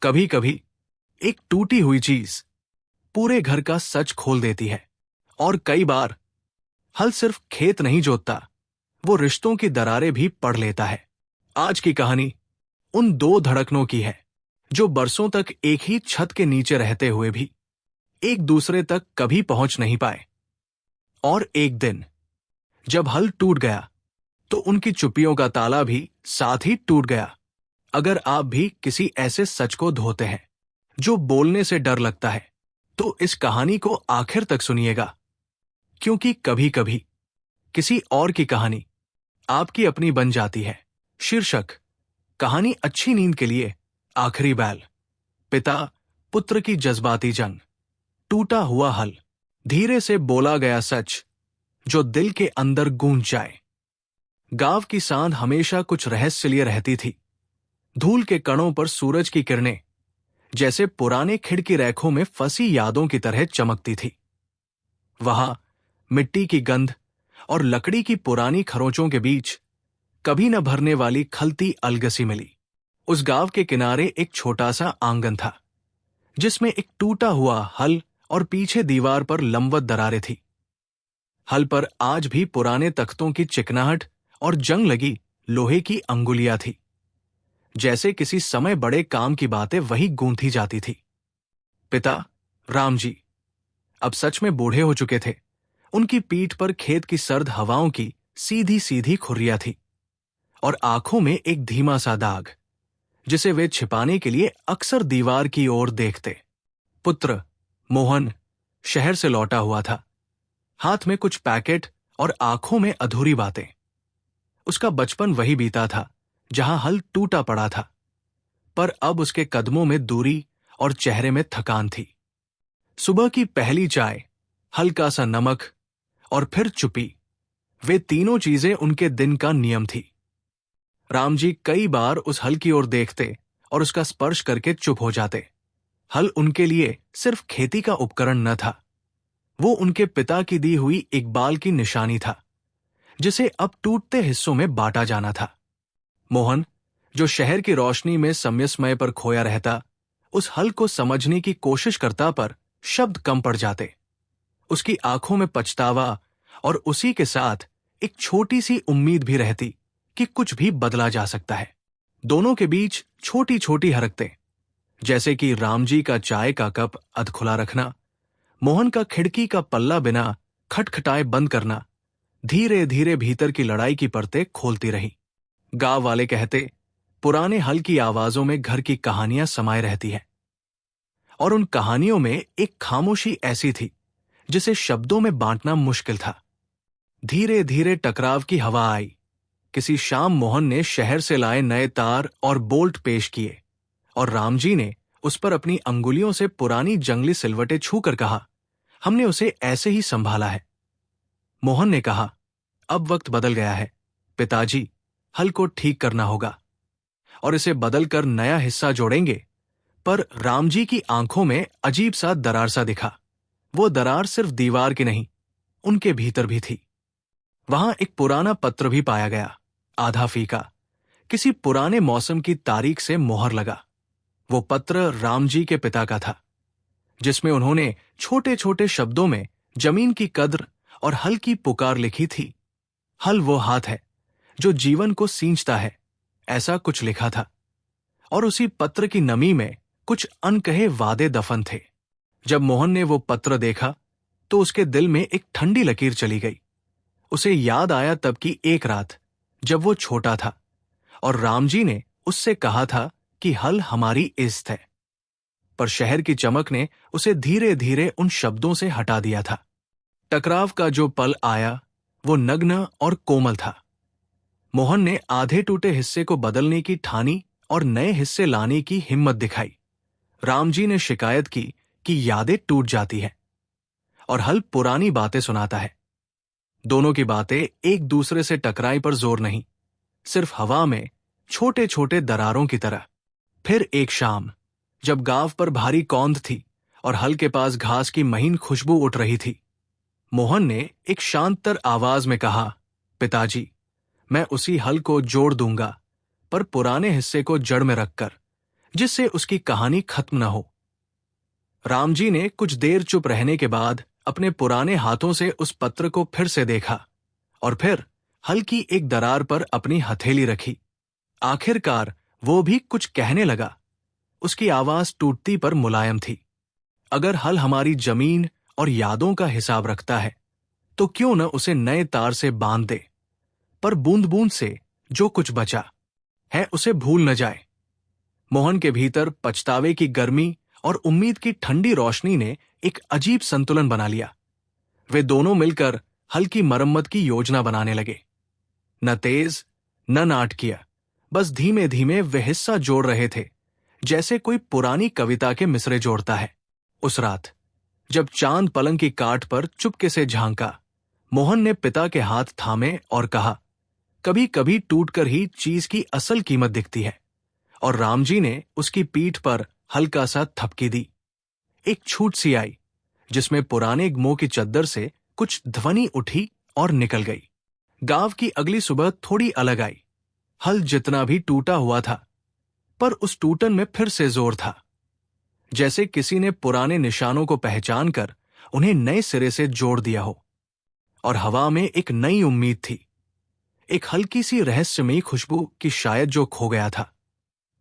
कभी कभी एक टूटी हुई चीज पूरे घर का सच खोल देती है। और कई बार हल सिर्फ खेत नहीं जोतता, वो रिश्तों की दरारें भी पढ़ लेता है। आज की कहानी उन दो धड़कनों की है जो बरसों तक एक ही छत के नीचे रहते हुए भी एक दूसरे तक कभी पहुंच नहीं पाए। और एक दिन जब हल टूट गया तो उनकी चुप्पियों का ताला भी साथ ही टूट गया। अगर आप भी किसी ऐसे सच को धोते हैं जो बोलने से डर लगता है, तो इस कहानी को आखिर तक सुनिएगा, क्योंकि कभी कभी किसी और की कहानी आपकी अपनी बन जाती है। शीर्षक: कहानी अच्छी नींद के लिए आखिरी बैल। पिता पुत्र की जज्बाती जंग। टूटा हुआ हल। धीरे से बोला गया सच जो दिल के अंदर गूंज जाए। गांव की सांड हमेशा कुछ रहस्य लिए रहती थी। धूल के कणों पर सूरज की किरणें जैसे पुराने खिड़की रेखों में फंसी यादों की तरह चमकती थी। वहां मिट्टी की गंध और लकड़ी की पुरानी खरोंचों के बीच कभी न भरने वाली खलती अलगसी मिली। उस गांव के किनारे एक छोटा सा आंगन था, जिसमें एक टूटा हुआ हल और पीछे दीवार पर लंबवत दरारें थी। हल पर आज भी पुराने तख्तों की चिकनाहट और जंग लगी लोहे की अंगुलियां थी, जैसे किसी समय बड़े काम की बातें वही गूंथी जाती थी। पिता राम जी अब सच में बूढ़े हो चुके थे। उनकी पीठ पर खेत की सर्द हवाओं की सीधी सीधी खुर्रियां थी और आंखों में एक धीमा सा दाग, जिसे वे छिपाने के लिए अक्सर दीवार की ओर देखते। पुत्र मोहन शहर से लौटा हुआ था, हाथ में कुछ पैकेट और आंखों में अधूरी बातें। उसका बचपन वही बीता था जहां हल टूटा पड़ा था, पर अब उसके कदमों में दूरी और चेहरे में थकान थी। सुबह की पहली चाय, हल्का सा नमक और फिर चुप्पी, वे तीनों चीजें उनके दिन का नियम थी। राम जी कई बार उस हल की ओर देखते और उसका स्पर्श करके चुप हो जाते। हल उनके लिए सिर्फ खेती का उपकरण न था, वो उनके पिता की दी हुई इकबाल की निशानी था, जिसे अब टूटते हिस्सों में बांटा जाना था। मोहन, जो शहर की रोशनी में समयस्मय पर खोया रहता, उस हल को समझने की कोशिश करता, पर शब्द कम पड़ जाते। उसकी आंखों में पछतावा और उसी के साथ एक छोटी सी उम्मीद भी रहती कि कुछ भी बदला जा सकता है। दोनों के बीच छोटी छोटी हरकतें, जैसे कि राम जी का चाय का कप अधखुला रखना, मोहन का खिड़की का पल्ला बिना खटखटाए बंद करना, धीरे धीरे भीतर की लड़ाई की परतें खोलती रही। गांव वाले कहते, पुराने हल की आवाजों में घर की कहानियां समाये रहती है। और उन कहानियों में एक खामोशी ऐसी थी जिसे शब्दों में बांटना मुश्किल था। धीरे धीरे टकराव की हवा आई। किसी शाम मोहन ने शहर से लाए नए तार और बोल्ट पेश किए, और रामजी ने उस पर अपनी अंगुलियों से पुरानी जंगली सिलवटें छूकर कहा, हमने उसे ऐसे ही संभाला है। मोहन ने कहा, अब वक्त बदल गया है पिताजी, हल को ठीक करना होगा और इसे बदलकर नया हिस्सा जोड़ेंगे। पर रामजी की आंखों में अजीब सा दरार सा दिखा। वो दरार सिर्फ दीवार की नहीं, उनके भीतर भी थी। वहां एक पुराना पत्र भी पाया गया, आधा फीका, किसी पुराने मौसम की तारीख से मोहर लगा। वो पत्र रामजी के पिता का था, जिसमें उन्होंने छोटे छोटे शब्दों में जमीन की कद्र और हल की पुकार लिखी थी। हल वो हाथ है जो जीवन को सींचता है, ऐसा कुछ लिखा था। और उसी पत्र की नमी में कुछ अनकहे वादे दफन थे। जब मोहन ने वो पत्र देखा तो उसके दिल में एक ठंडी लकीर चली गई। उसे याद आया तब की एक रात जब वो छोटा था और रामजी ने उससे कहा था कि हल हमारी इज्जत है। पर शहर की चमक ने उसे धीरे धीरे उन शब्दों से हटा दिया था। टकराव का जो पल आया वो नग्न और कोमल था। मोहन ने आधे टूटे हिस्से को बदलने की ठानी और नए हिस्से लाने की हिम्मत दिखाई। रामजी ने शिकायत की कि यादें टूट जाती हैं और हल पुरानी बातें सुनाता है। दोनों की बातें एक दूसरे से टकराई पर जोर नहीं, सिर्फ हवा में छोटे छोटे दरारों की तरह। फिर एक शाम जब गांव पर भारी कौंध थी और हल के पास घास की महीन खुशबू उठ रही थी, मोहन ने एक शांतर आवाज में कहा, पिताजी, मैं उसी हल को जोड़ दूंगा, पर पुराने हिस्से को जड़ में रखकर जिससे उसकी कहानी खत्म न हो। राम जी ने कुछ देर चुप रहने के बाद अपने पुराने हाथों से उस पत्र को फिर से देखा और फिर हल्की एक दरार पर अपनी हथेली रखी। आखिरकार वो भी कुछ कहने लगा। उसकी आवाज टूटती पर मुलायम थी। अगर हल हमारी जमीन और यादों का हिसाब रखता है तो क्यों न उसे नए तार से बांध दे, पर बूंद बूंद से जो कुछ बचा है उसे भूल न जाए। मोहन के भीतर पछतावे की गर्मी और उम्मीद की ठंडी रोशनी ने एक अजीब संतुलन बना लिया। वे दोनों मिलकर हल की मरम्मत की योजना बनाने लगे। न तेज न नाटकीय, बस धीमे धीमे वे हिस्सा जोड़ रहे थे, जैसे कोई पुरानी कविता के मिसरे जोड़ता है। उस रात जब चांद पलंग की काट पर चुपके से झांका, मोहन ने पिता के हाथ थामे और कहा, कभी कभी टूटकर ही चीज की असल कीमत दिखती है। और रामजी ने उसकी पीठ पर हल्का सा थपकी दी। एक छूट सी आई जिसमें पुराने गमों की चद्दर से कुछ ध्वनि उठी और निकल गई। गांव की अगली सुबह थोड़ी अलग आई। हल जितना भी टूटा हुआ था, पर उस टूटन में फिर से जोर था, जैसे किसी ने पुराने निशानों को पहचान कर उन्हें नए सिरे से जोड़ दिया हो। और हवा में एक नई उम्मीद थी, एक हल्की सी रहस्यमयी खुशबू कि शायद जो खो गया था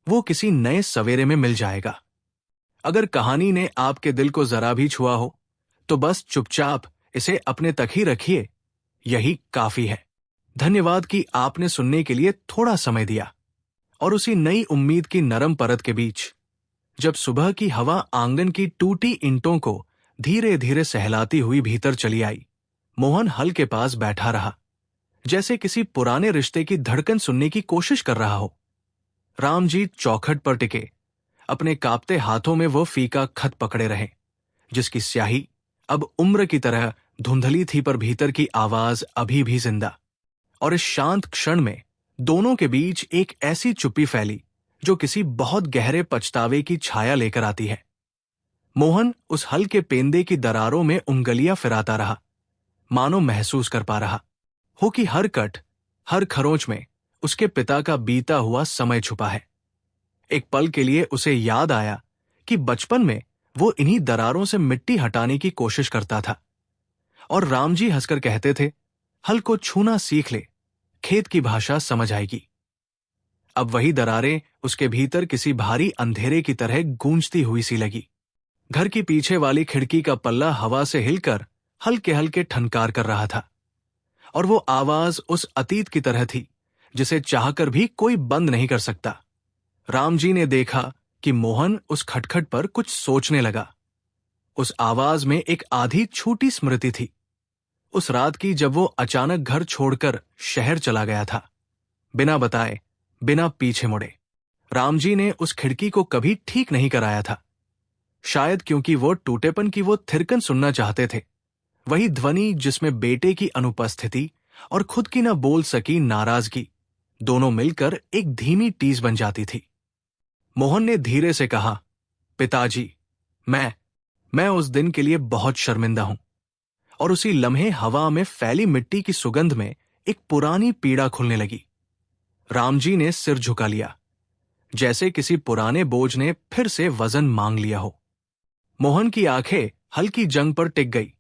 वो किसी नए सवेरे में मिल जाएगा। अगर कहानी ने आपके दिल को जरा भी छुआ हो तो बस चुपचाप इसे अपने तक ही रखिए, यही काफी है। धन्यवाद कि आपने सुनने के लिए थोड़ा समय दिया। और उसी नई उम्मीद की नरम परत के बीच जब सुबह की हवा आंगन की टूटी ईंटों को धीरे धीरे सहलाती हुई भीतर चली आई, मोहन हल के पास बैठा रहा, जैसे किसी पुराने रिश्ते की धड़कन सुनने की कोशिश कर रहा हो। रामजी चौखट पर टिके अपने कांपते हाथों में वो फीका खत पकड़े रहे, जिसकी स्याही अब उम्र की तरह धुंधली थी, पर भीतर की आवाज अभी भी जिंदा। और इस शांत क्षण में दोनों के बीच एक ऐसी चुप्पी फैली जो किसी बहुत गहरे पछतावे की छाया लेकर आती है। मोहन उस हल के पेंदे की दरारों में उंगलियां फिराता रहा, मानो महसूस कर पा रहा हो कि हर कट, हर खरोंच में उसके पिता का बीता हुआ समय छुपा है। एक पल के लिए उसे याद आया कि बचपन में वो इन्हीं दरारों से मिट्टी हटाने की कोशिश करता था, और रामजी हंसकर कहते थे, हल को छूना सीख ले, खेत की भाषा समझ आएगी। अब वही दरारें उसके भीतर किसी भारी अंधेरे की तरह गूंजती हुई सी लगी। घर की पीछे वाली खिड़की का पल्ला हवा से हिलकर हल्के हल्के ठनकार कर रहा था, और वो आवाज उस अतीत की तरह थी जिसे चाहकर भी कोई बंद नहीं कर सकता। रामजी ने देखा कि मोहन उस खटखट पर कुछ सोचने लगा। उस आवाज में एक आधी छूटी स्मृति थी, उस रात की जब वो अचानक घर छोड़कर शहर चला गया था, बिना बताए, बिना पीछे मुड़े। रामजी ने उस खिड़की को कभी ठीक नहीं कराया था, शायद क्योंकि वो टूटेपन की वो थिरकन सुनना चाहते थे, वही ध्वनि जिसमें बेटे की अनुपस्थिति और खुद की न बोल सकी नाराजगी दोनों मिलकर एक धीमी टीस बन जाती थी। मोहन ने धीरे से कहा, पिताजी, मैं उस दिन के लिए बहुत शर्मिंदा हूं। और उसी लम्हे हवा में फैली मिट्टी की सुगंध में एक पुरानी पीड़ा खुलने लगी। रामजी ने सिर झुका लिया, जैसे किसी पुराने बोझ ने फिर से वजन मांग लिया हो। मोहन की आंखें हल्की जंग पर टिक गई।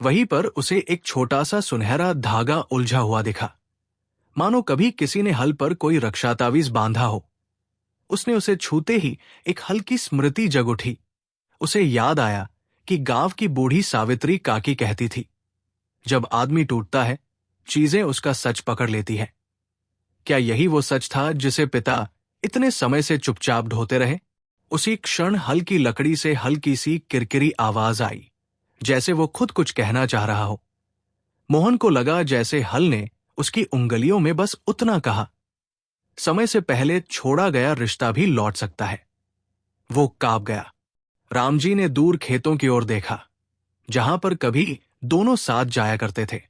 वहीं पर उसे एक छोटा सा सुनहरा धागा उलझा हुआ दिखा, मानो कभी किसी ने हल पर कोई रक्षा तावीज बांधा हो। उसने उसे छूते ही एक हल्की स्मृति जग उठी। उसे याद आया कि गांव की बूढ़ी सावित्री काकी कहती थी, जब आदमी टूटता है चीजें उसका सच पकड़ लेती है। क्या यही वो सच था जिसे पिता इतने समय से चुपचाप ढोते रहे? उसी क्षण हल की लकड़ी से हल्की सी किरकिरी आवाज आई, जैसे वो खुद कुछ कहना चाह रहा हो। मोहन को लगा जैसे हल ने उसकी उंगलियों में बस उतना कहा, समय से पहले छोड़ा गया रिश्ता भी लौट सकता है। वो कांप गया। रामजी ने दूर खेतों की ओर देखा, जहां पर कभी दोनों साथ जाया करते थे,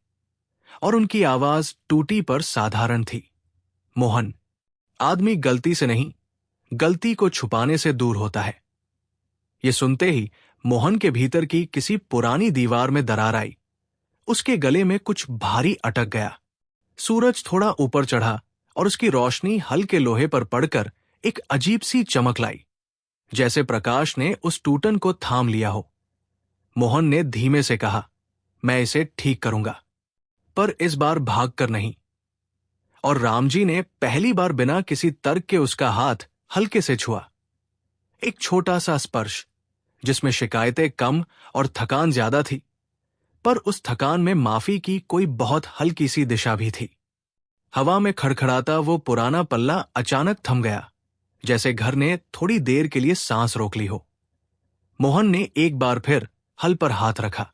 और उनकी आवाज टूटी पर साधारण थी, मोहन, आदमी गलती से नहीं, गलती को छुपाने से दूर होता है। ये सुनते ही मोहन के भीतर की किसी पुरानी दीवार में दरार आई। उसके गले में कुछ भारी अटक गया। सूरज थोड़ा ऊपर चढ़ा और उसकी रोशनी हल के लोहे पर पड़कर एक अजीब सी चमक लाई, जैसे प्रकाश ने उस टूटन को थाम लिया हो। मोहन ने धीमे से कहा, मैं इसे ठीक करूंगा, पर इस बार भागकर नहीं। और रामजी ने पहली बार बिना किसी तर्क के उसका हाथ हल्के से छुआ। एक छोटा सा स्पर्श, जिसमें शिकायतें कम और थकान ज्यादा थी, पर उस थकान में माफी की कोई बहुत हल्की सी दिशा भी थी। हवा में खड़खड़ाता वो पुराना पल्ला अचानक थम गया, जैसे घर ने थोड़ी देर के लिए सांस रोक ली हो। मोहन ने एक बार फिर हल पर हाथ रखा।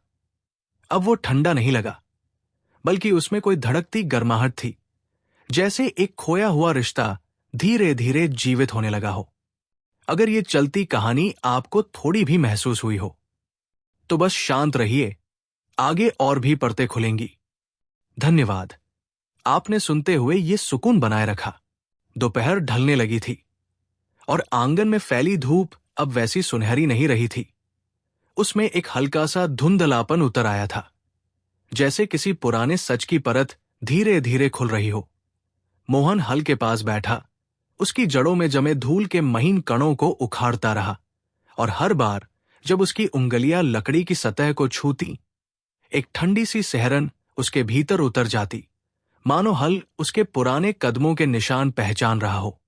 अब वो ठंडा नहीं लगा, बल्कि उसमें कोई धड़कती गर्माहट थी, जैसे एक खोया हुआ रिश्ता धीरे धीरे जीवित होने लगा हो। अगर ये चलती कहानी आपको थोड़ी भी महसूस हुई हो, तो बस शांत रहिए, आगे और भी परतें खुलेंगी। धन्यवाद। आपने सुनते हुए ये सुकून बनाए रखा। दोपहर ढलने लगी थी और आंगन में फैली धूप अब वैसी सुनहरी नहीं रही थी। उसमें एक हल्का सा धुंधलापन उतर आया था, जैसे किसी पुराने सच की परत धीरे धीरे खुल रही हो। मोहन हल के पास बैठा, उसकी जड़ों में जमे धूल के महीन कणों को उखाड़ता रहा, और हर बार जब उसकी उंगलियां लकड़ी की सतह को छूती, एक ठंडी सी सहरन उसके भीतर उतर जाती, मानो हल उसके पुराने कदमों के निशान पहचान रहा हो।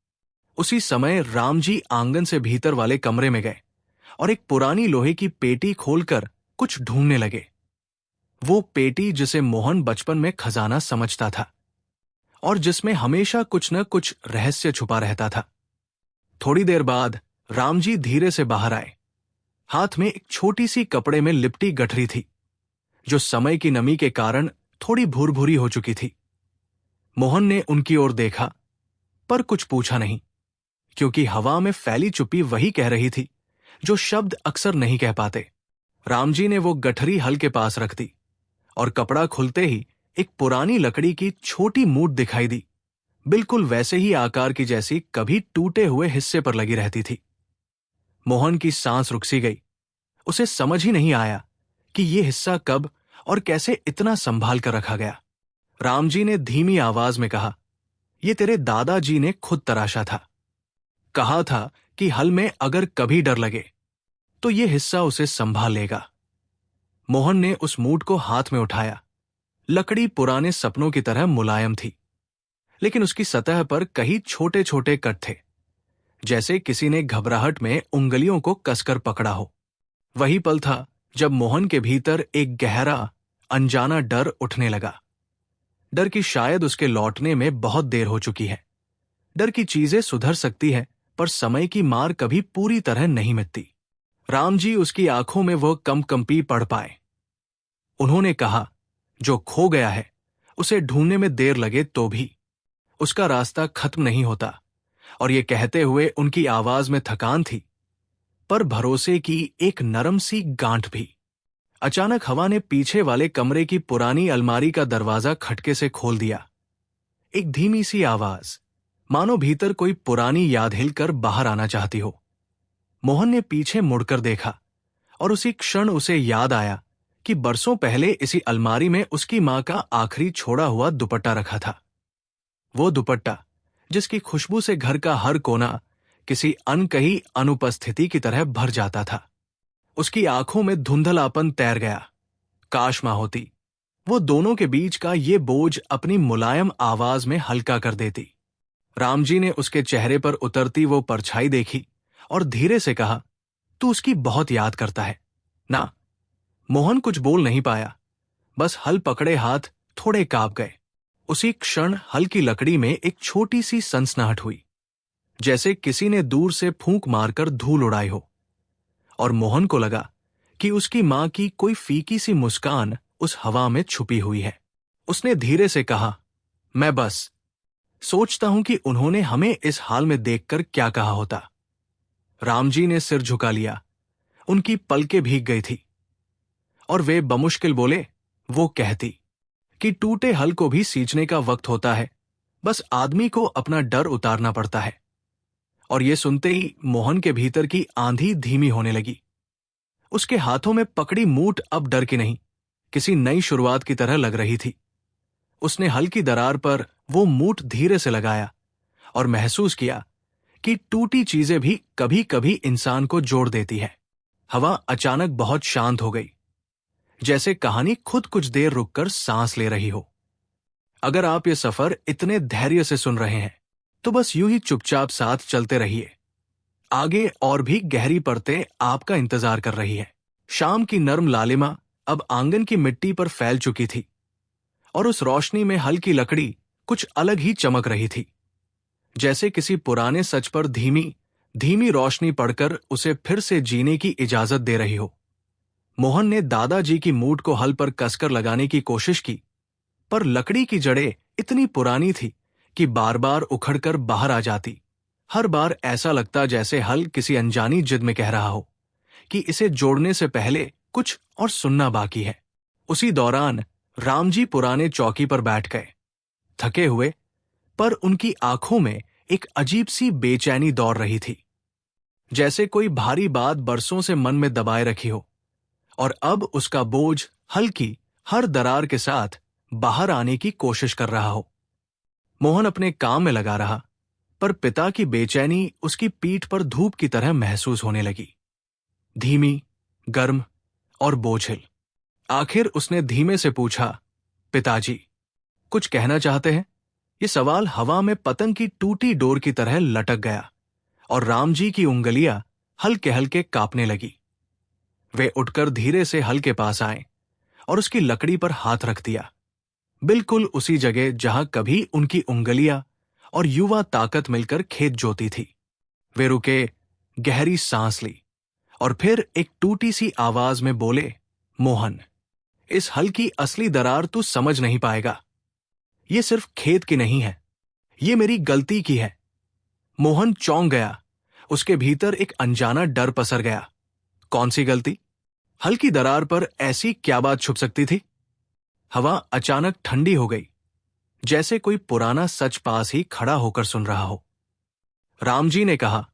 उसी समय रामजी आंगन से भीतर वाले कमरे में गए और एक पुरानी लोहे की पेटी खोलकर कुछ ढूंढने लगे। वो पेटी जिसे मोहन बचपन में खजाना समझता था और जिसमें हमेशा कुछ न कुछ रहस्य छुपा रहता था। थोड़ी देर बाद रामजी धीरे से बाहर आए। हाथ में एक छोटी सी कपड़े में लिपटी गठरी थी, जो समय की नमी के कारण थोड़ी भूरभूरी हो चुकी थी। मोहन ने उनकी ओर देखा, पर कुछ पूछा नहीं, क्योंकि हवा में फैली चुप्पी वही कह रही थी जो शब्द अक्सर नहीं कह पाते। रामजी ने वो गठरी हल के पास रख दी और कपड़ा खुलते ही एक पुरानी लकड़ी की छोटी मूठ दिखाई दी, बिल्कुल वैसे ही आकार की जैसी कभी टूटे हुए हिस्से पर लगी रहती थी। मोहन की सांस रुक सी गई। उसे समझ ही नहीं आया कि यह हिस्सा कब और कैसे इतना संभाल कर रखा गया। रामजी ने धीमी आवाज में कहा, यह तेरे दादाजी ने खुद तराशा था। कहा था कि हल में अगर कभी डर लगे तो यह हिस्सा उसे संभाल लेगा। मोहन ने उस मूठ को हाथ में उठाया। लकड़ी पुराने सपनों की तरह मुलायम थी, लेकिन उसकी सतह पर कई छोटे छोटे कट थे, जैसे किसी ने घबराहट में उंगलियों को कसकर पकड़ा हो। वही पल था जब मोहन के भीतर एक गहरा अनजाना डर उठने लगा। डर की शायद उसके लौटने में बहुत देर हो चुकी है। डर की चीजें सुधर सकती है, पर समय की मार कभी पूरी तरह नहीं मिटती। रामजी उसकी आंखों में वह कंपकंपी पढ़ पाए। उन्होंने कहा, जो खो गया है उसे ढूंढने में देर लगे तो भी उसका रास्ता खत्म नहीं होता। और ये कहते हुए उनकी आवाज में थकान थी, पर भरोसे की एक नरम सी गांठ भी। अचानक हवा ने पीछे वाले कमरे की पुरानी अलमारी का दरवाजा खटके से खोल दिया। एक धीमी सी आवाज, मानो भीतर कोई पुरानी याद हिलकर बाहर आना चाहती हो। मोहन ने पीछे मुड़कर देखा और उसी क्षण उसे याद आया कि बरसों पहले इसी अलमारी में उसकी मां का आखिरी छोड़ा हुआ दुपट्टा रखा था। वो दुपट्टा जिसकी खुशबू से घर का हर कोना किसी अनकही अनुपस्थिति की तरह भर जाता था। उसकी आंखों में धुंधलापन तैर गया। काश मां होती, वो दोनों के बीच का ये बोझ अपनी मुलायम आवाज में हल्का कर देती। रामजी ने उसके चेहरे पर उतरती वो परछाई देखी और धीरे से कहा, तू उसकी बहुत याद करता है ना? मोहन कुछ बोल नहीं पाया, बस हल पकड़े हाथ थोड़े कांप गए। उसी क्षण हल की लकड़ी में एक छोटी सी सनसनाहट हुई, जैसे किसी ने दूर से फूंक मारकर धूल उड़ाई हो। और मोहन को लगा कि उसकी मां की कोई फीकी सी मुस्कान उस हवा में छुपी हुई है। उसने धीरे से कहा, मैं बस सोचता हूं कि उन्होंने हमें इस हाल में देखकर क्या कहा होता। रामजी ने सिर झुका लिया। उनकी पलकें भीग गई थी और वे बमुश्किल बोले, वो कहती कि टूटे हल को भी सींचने का वक्त होता है, बस आदमी को अपना डर उतारना पड़ता है। और ये सुनते ही मोहन के भीतर की आंधी धीमी होने लगी। उसके हाथों में पकड़ी मूठ अब डर की नहीं, किसी नई शुरुआत की तरह लग रही थी। उसने हल की दरार पर वो मूठ धीरे से लगाया और महसूस किया कि टूटी चीजें भी कभी कभी इंसान को जोड़ देती है। हवा अचानक बहुत शांत हो गई, जैसे कहानी खुद कुछ देर रुककर सांस ले रही हो। अगर आप ये सफर इतने धैर्य से सुन रहे हैं तो बस यूं ही चुपचाप साथ चलते रहिए। आगे और भी गहरी परतें आपका इंतजार कर रही है। शाम की नर्म लालिमा अब आंगन की मिट्टी पर फैल चुकी थी और उस रोशनी में हल्की लकड़ी कुछ अलग ही चमक रही थी, जैसे किसी पुराने सच पर धीमी धीमी रोशनी पड़कर उसे फिर से जीने की इजाजत दे रही हो। मोहन ने दादाजी की मूठ को हल पर कसकर लगाने की कोशिश की, पर लकड़ी की जड़ें इतनी पुरानी थी कि बार बार उखड़कर बाहर आ जाती। हर बार ऐसा लगता जैसे हल किसी अनजानी जिद में कह रहा हो कि इसे जोड़ने से पहले कुछ और सुनना बाकी है। उसी दौरान रामजी पुराने चौकी पर बैठ गए, थके हुए, पर उनकी आंखों में एक अजीब सी बेचैनी दौड़ रही थी, जैसे कोई भारी बात बरसों से मन में दबाए रखी हो और अब उसका बोझ हल्की हर दरार के साथ बाहर आने की कोशिश कर रहा हो। मोहन अपने काम में लगा रहा, पर पिता की बेचैनी उसकी पीठ पर धूप की तरह महसूस होने लगी, धीमी, गर्म और बोझिल। आखिर उसने धीमे से पूछा, पिताजी, कुछ कहना चाहते हैं? ये सवाल हवा में पतंग की टूटी डोर की तरह लटक गया और रामजी की उंगलियां हल्के हल्के कांपने लगी। वे उठकर धीरे से हल के पास आए और उसकी लकड़ी पर हाथ रख दिया, बिल्कुल उसी जगह जहां कभी उनकी उंगलियां और युवा ताकत मिलकर खेत जोती थी। वे रुके, गहरी सांस ली और फिर एक टूटी सी आवाज में बोले, मोहन, इस हल की असली दरार तू समझ नहीं पाएगा। ये सिर्फ खेत की नहीं है, ये मेरी गलती की है। मोहन चौंक गया, उसके भीतर एक अनजाना डर पसर गया। कौन सी गलती? हल की दरार पर ऐसी क्या बात छुप सकती थी? हवा अचानक ठंडी हो गई, जैसे कोई पुराना सच पास ही खड़ा होकर सुन रहा हो। रामजी ने कहा,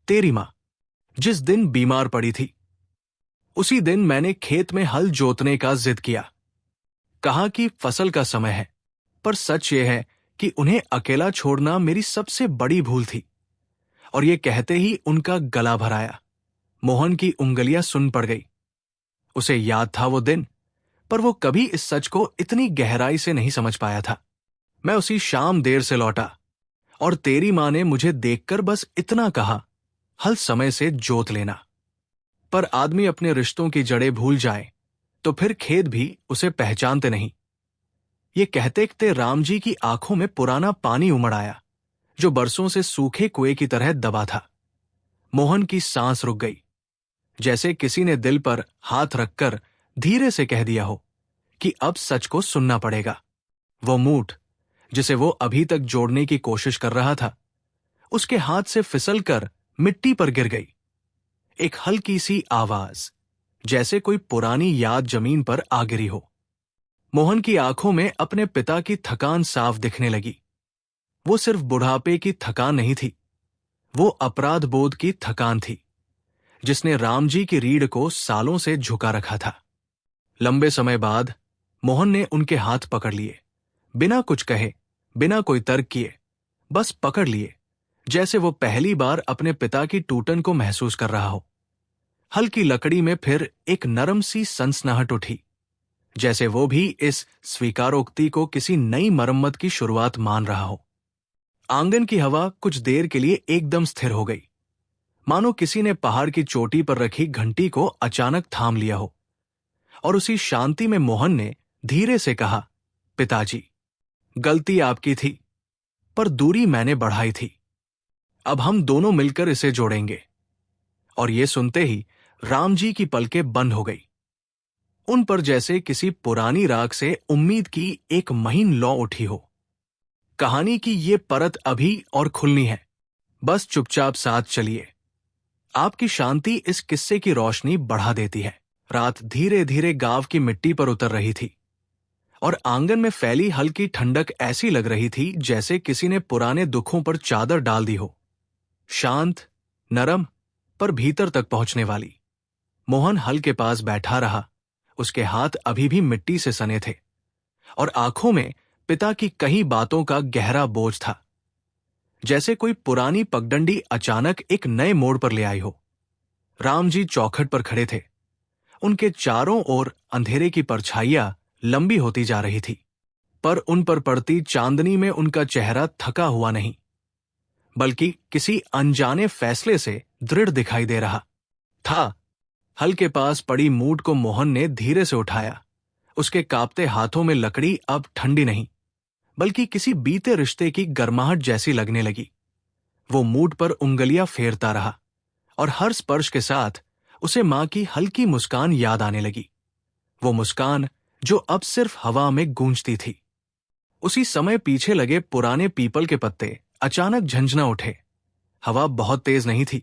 तेरी मां जिस दिन बीमार पड़ी थी, उसी दिन मैंने खेत में हल जोतने का जिद किया। कहा कि फसल का समय है, पर सच यह है कि उन्हें अकेला छोड़ना मेरी सबसे बड़ी भूल थी। और ये कहते ही उनका गला भर आया। मोहन की उंगलियां सुन पड़ गई। उसे याद था वो दिन, पर वो कभी इस सच को इतनी गहराई से नहीं समझ पाया था। मैं उसी शाम देर से लौटा और तेरी मां ने मुझे देखकर बस इतना कहा, हल समय से जोत लेना। पर आदमी अपने रिश्तों की जड़ें भूल जाए तो फिर खेत भी उसे पहचानते नहीं। ये कहते कहते रामजी की आंखों में पुराना पानी उमड़ आया, जो बरसों से सूखे कुएं की तरह दबा था। मोहन की सांस रुक गई, जैसे किसी ने दिल पर हाथ रखकर धीरे से कह दिया हो कि अब सच को सुनना पड़ेगा। वो मूठ जिसे वो अभी तक जोड़ने की कोशिश कर रहा था, उसके हाथ से फिसलकर मिट्टी पर गिर गई। एक हल्की सी आवाज, जैसे कोई पुरानी याद जमीन पर आ गिरी हो। मोहन की आंखों में अपने पिता की थकान साफ दिखने लगी। वो सिर्फ बुढ़ापे की थकान नहीं थी, वो अपराध बोध की थकान थी, जिसने रामजी की रीढ़ को सालों से झुका रखा था। लंबे समय बाद मोहन ने उनके हाथ पकड़ लिए, बिना कुछ कहे, बिना कोई तर्क किए, बस पकड़ लिए, जैसे वो पहली बार अपने पिता की टूटन को महसूस कर रहा हो। हल्की लकड़ी में फिर एक नरम सी सनसनाहट उठी, जैसे वो भी इस स्वीकारोक्ति को किसी नई मरम्मत की शुरुआत मान रहा हो। आंगन की हवा कुछ देर के लिए एकदम स्थिर हो गई, मानो किसी ने पहाड़ की चोटी पर रखी घंटी को अचानक थाम लिया हो। और उसी शांति में मोहन ने धीरे से कहा, पिताजी, गलती आपकी थी, पर दूरी मैंने बढ़ाई थी। अब हम दोनों मिलकर इसे जोड़ेंगे। और ये सुनते ही रामजी की पलकें बंद हो गई। उन पर जैसे किसी पुरानी राख से उम्मीद की एक महीन लौ उठी हो। कहानी की ये परत अभी और खुलनी है, बस चुपचाप साथ चलिए। आपकी शांति इस किस्से की रोशनी बढ़ा देती है। रात धीरे धीरे गांव की मिट्टी पर उतर रही थी और आंगन में फैली हल्की ठंडक ऐसी लग रही थी जैसे किसी ने पुराने दुखों पर चादर डाल दी हो। शांत, नरम, पर भीतर तक पहुंचने वाली। मोहन हल के पास बैठा रहा, उसके हाथ अभी भी मिट्टी से सने थे और आंखों में पिता की कई बातों का गहरा बोझ था। जैसे कोई पुरानी पगडंडी अचानक एक नए मोड़ पर ले आई हो। राम जी चौखट पर खड़े थे। उनके चारों ओर अंधेरे की परछाइयां लंबी होती जा रही थी, पर उन पर पड़ती चांदनी में उनका चेहरा थका हुआ नहीं, बल्कि किसी अनजाने फैसले से दृढ़ दिखाई दे रहा था। हल के पास पड़ी मूठ को मोहन ने धीरे से उठाया। उसके कांपते हाथों में लकड़ी अब ठंडी नहीं, बल्कि किसी बीते रिश्ते की गर्माहट जैसी लगने लगी। वो मूठ पर उंगलियां फेरता रहा और हर स्पर्श के साथ उसे मां की हल्की मुस्कान याद आने लगी। वो मुस्कान जो अब सिर्फ हवा में गूंजती थी। उसी समय पीछे लगे पुराने पीपल के पत्ते अचानक झंझना उठे। हवा बहुत तेज नहीं थी,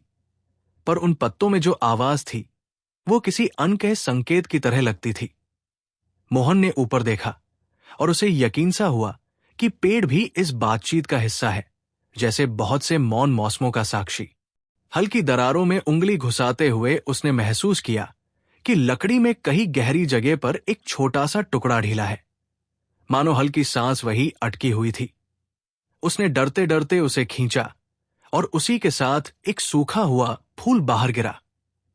पर उन पत्तों में जो आवाज थी वो किसी अनकहे संकेत की तरह लगती थी। मोहन ने ऊपर देखा और उसे यकीन सा हुआ कि पेड़ भी इस बातचीत का हिस्सा है, जैसे बहुत से मौन मौसमों का साक्षी। हल्की दरारों में उंगली घुसाते हुए उसने महसूस किया कि लकड़ी में कहीं गहरी जगह पर एक छोटा सा टुकड़ा ढीला है, मानो हल्की सांस वही अटकी हुई थी। उसने डरते डरते उसे खींचा और उसी के साथ एक सूखा हुआ फूल बाहर गिरा,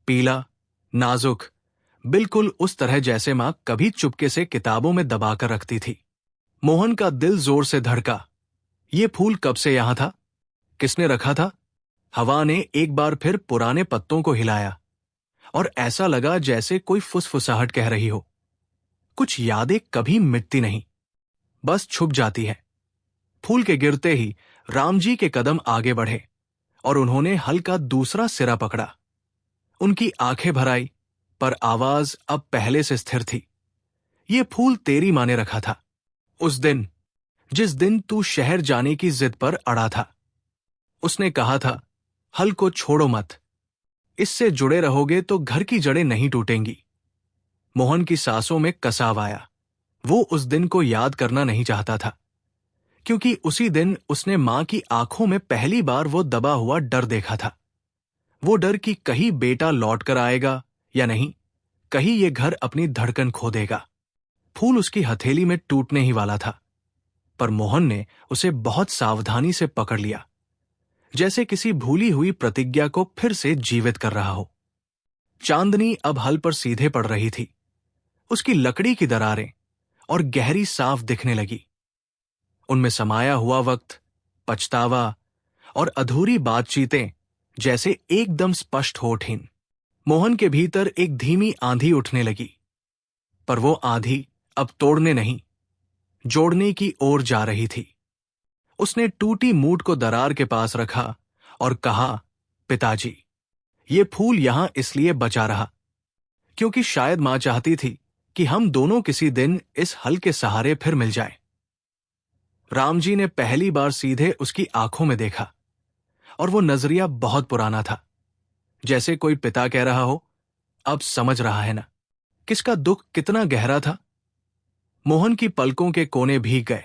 पीला, नाजुक, बिल्कुल उस तरह जैसे मां कभी चुपके से किताबों में दबाकर रखती थी। मोहन का दिल जोर से धड़का। ये फूल कब से यहां था? किसने रखा था? हवा ने एक बार फिर पुराने पत्तों को हिलाया और ऐसा लगा जैसे कोई फुसफुसाहट कह रही हो, कुछ यादें कभी मिटती नहीं, बस छुप जाती है। फूल के गिरते ही रामजी के कदम आगे बढ़े और उन्होंने हल का दूसरा सिरा पकड़ा। उनकी आंखें भर आई, पर आवाज अब पहले से स्थिर थी। ये फूल तेरी मां ने रखा था, उस दिन जिस दिन तू शहर जाने की जिद पर अड़ा था। उसने कहा था, हल को छोड़ो मत, इससे जुड़े रहोगे तो घर की जड़ें नहीं टूटेंगी। मोहन की सांसों में कसाव आया। वो उस दिन को याद करना नहीं चाहता था, क्योंकि उसी दिन उसने मां की आंखों में पहली बार वो दबा हुआ डर देखा था। वो डर कि कहीं बेटा लौट कर आएगा या नहीं, कहीं ये घर अपनी धड़कन खो देगा। फूल उसकी हथेली में टूटने ही वाला था, पर मोहन ने उसे बहुत सावधानी से पकड़ लिया, जैसे किसी भूली हुई प्रतिज्ञा को फिर से जीवित कर रहा हो। चांदनी अब हल पर सीधे पड़ रही थी। उसकी लकड़ी की दरारें और गहरी साफ दिखने लगी। उनमें समाया हुआ वक्त, पछतावा और अधूरी बातचीतें जैसे एकदम स्पष्ट हो उठीं। मोहन के भीतर एक धीमी आंधी उठने लगी, पर वो आंधी अब तोड़ने नहीं, जोड़ने की ओर जा रही थी। उसने टूटी मूठ को दरार के पास रखा और कहा, पिताजी, ये फूल यहां इसलिए बचा रहा क्योंकि शायद मां चाहती थी कि हम दोनों किसी दिन इस हल के सहारे फिर मिल जाएं। रामजी ने पहली बार सीधे उसकी आंखों में देखा और वो नजरिया बहुत पुराना था, जैसे कोई पिता कह रहा हो, अब समझ रहा है ना किसका दुख कितना गहरा था। मोहन की पलकों के कोने भीग गए,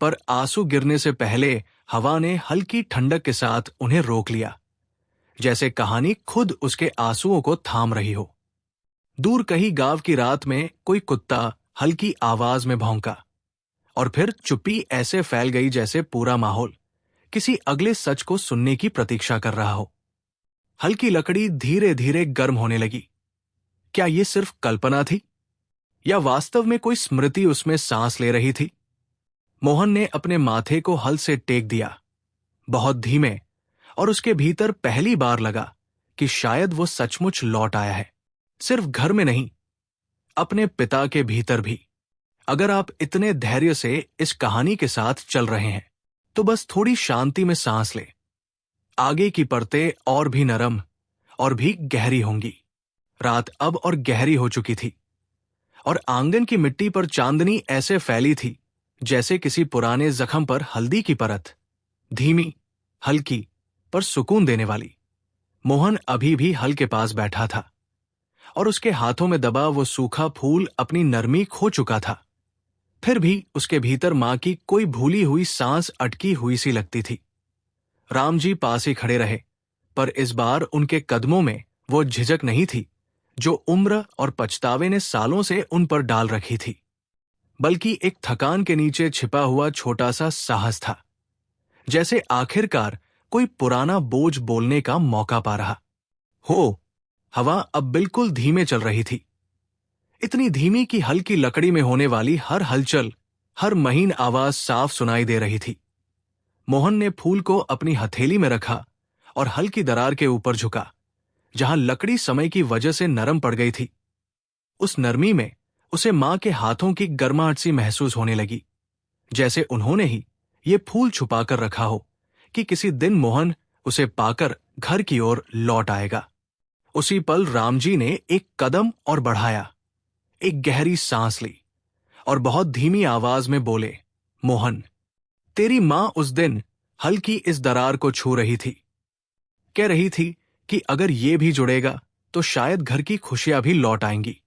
पर आंसू गिरने से पहले हवा ने हल्की ठंडक के साथ उन्हें रोक लिया, जैसे कहानी खुद उसके आंसुओं को थाम रही हो। दूर कहीं गांव की रात में कोई कुत्ता हल्की आवाज में भौंका और फिर चुप्पी ऐसे फैल गई जैसे पूरा माहौल किसी अगले सच को सुनने की प्रतीक्षा कर रहा हो। हल्की लकड़ी धीरे धीरे गर्म होने लगी। क्या ये सिर्फ कल्पना थी या वास्तव में कोई स्मृति उसमें सांस ले रही थी? मोहन ने अपने माथे को हल से टेक दिया, बहुत धीमे, और उसके भीतर पहली बार लगा कि शायद वो सचमुच लौट आया है। सिर्फ घर में नहीं, अपने पिता के भीतर भी। अगर आप इतने धैर्य से इस कहानी के साथ चल रहे हैं तो बस थोड़ी शांति में सांस ले। आगे की परतें और भी नरम और भी गहरी होंगी। रात अब और गहरी हो चुकी थी और आंगन की मिट्टी पर चांदनी ऐसे फैली थी जैसे किसी पुराने जख्म पर हल्दी की परत, धीमी, हल्की, पर सुकून देने वाली। मोहन अभी भी हल के पास बैठा था और उसके हाथों में दबा वो सूखा फूल अपनी नरमी खो चुका था। फिर भी उसके भीतर मां की कोई भूली हुई सांस अटकी हुई सी लगती थी। रामजी पास ही खड़े रहे, पर इस बार उनके कदमों में वो झिझक नहीं थी जो उम्र और पछतावे ने सालों से उन पर डाल रखी थी, बल्कि एक थकान के नीचे छिपा हुआ छोटा सा साहस था, जैसे आखिरकार कोई पुराना बोझ बोलने का मौका पा रहा हो। हवा अब बिल्कुल धीमे चल रही थी, इतनी धीमी कि हल्की लकड़ी में होने वाली हर हलचल, हर महीन आवाज साफ सुनाई दे रही थी। मोहन ने फूल को अपनी हथेली में रखा और हल्की दरार के ऊपर झुका, जहां लकड़ी समय की वजह से नरम पड़ गई थी। उस नरमी में उसे मां के हाथों की गर्माहट सी महसूस होने लगी, जैसे उन्होंने ही ये फूल छुपाकर रखा हो कि किसी दिन मोहन उसे पाकर घर की ओर लौट आएगा। उसी पल रामजी ने एक कदम और बढ़ाया, एक गहरी सांस ली और बहुत धीमी आवाज में बोले, मोहन, तेरी मां उस दिन हल्की इस दरार को छू रही थी, कह रही थी कि अगर ये भी जुड़ेगा तो शायद घर की खुशियां भी लौट आएंगी।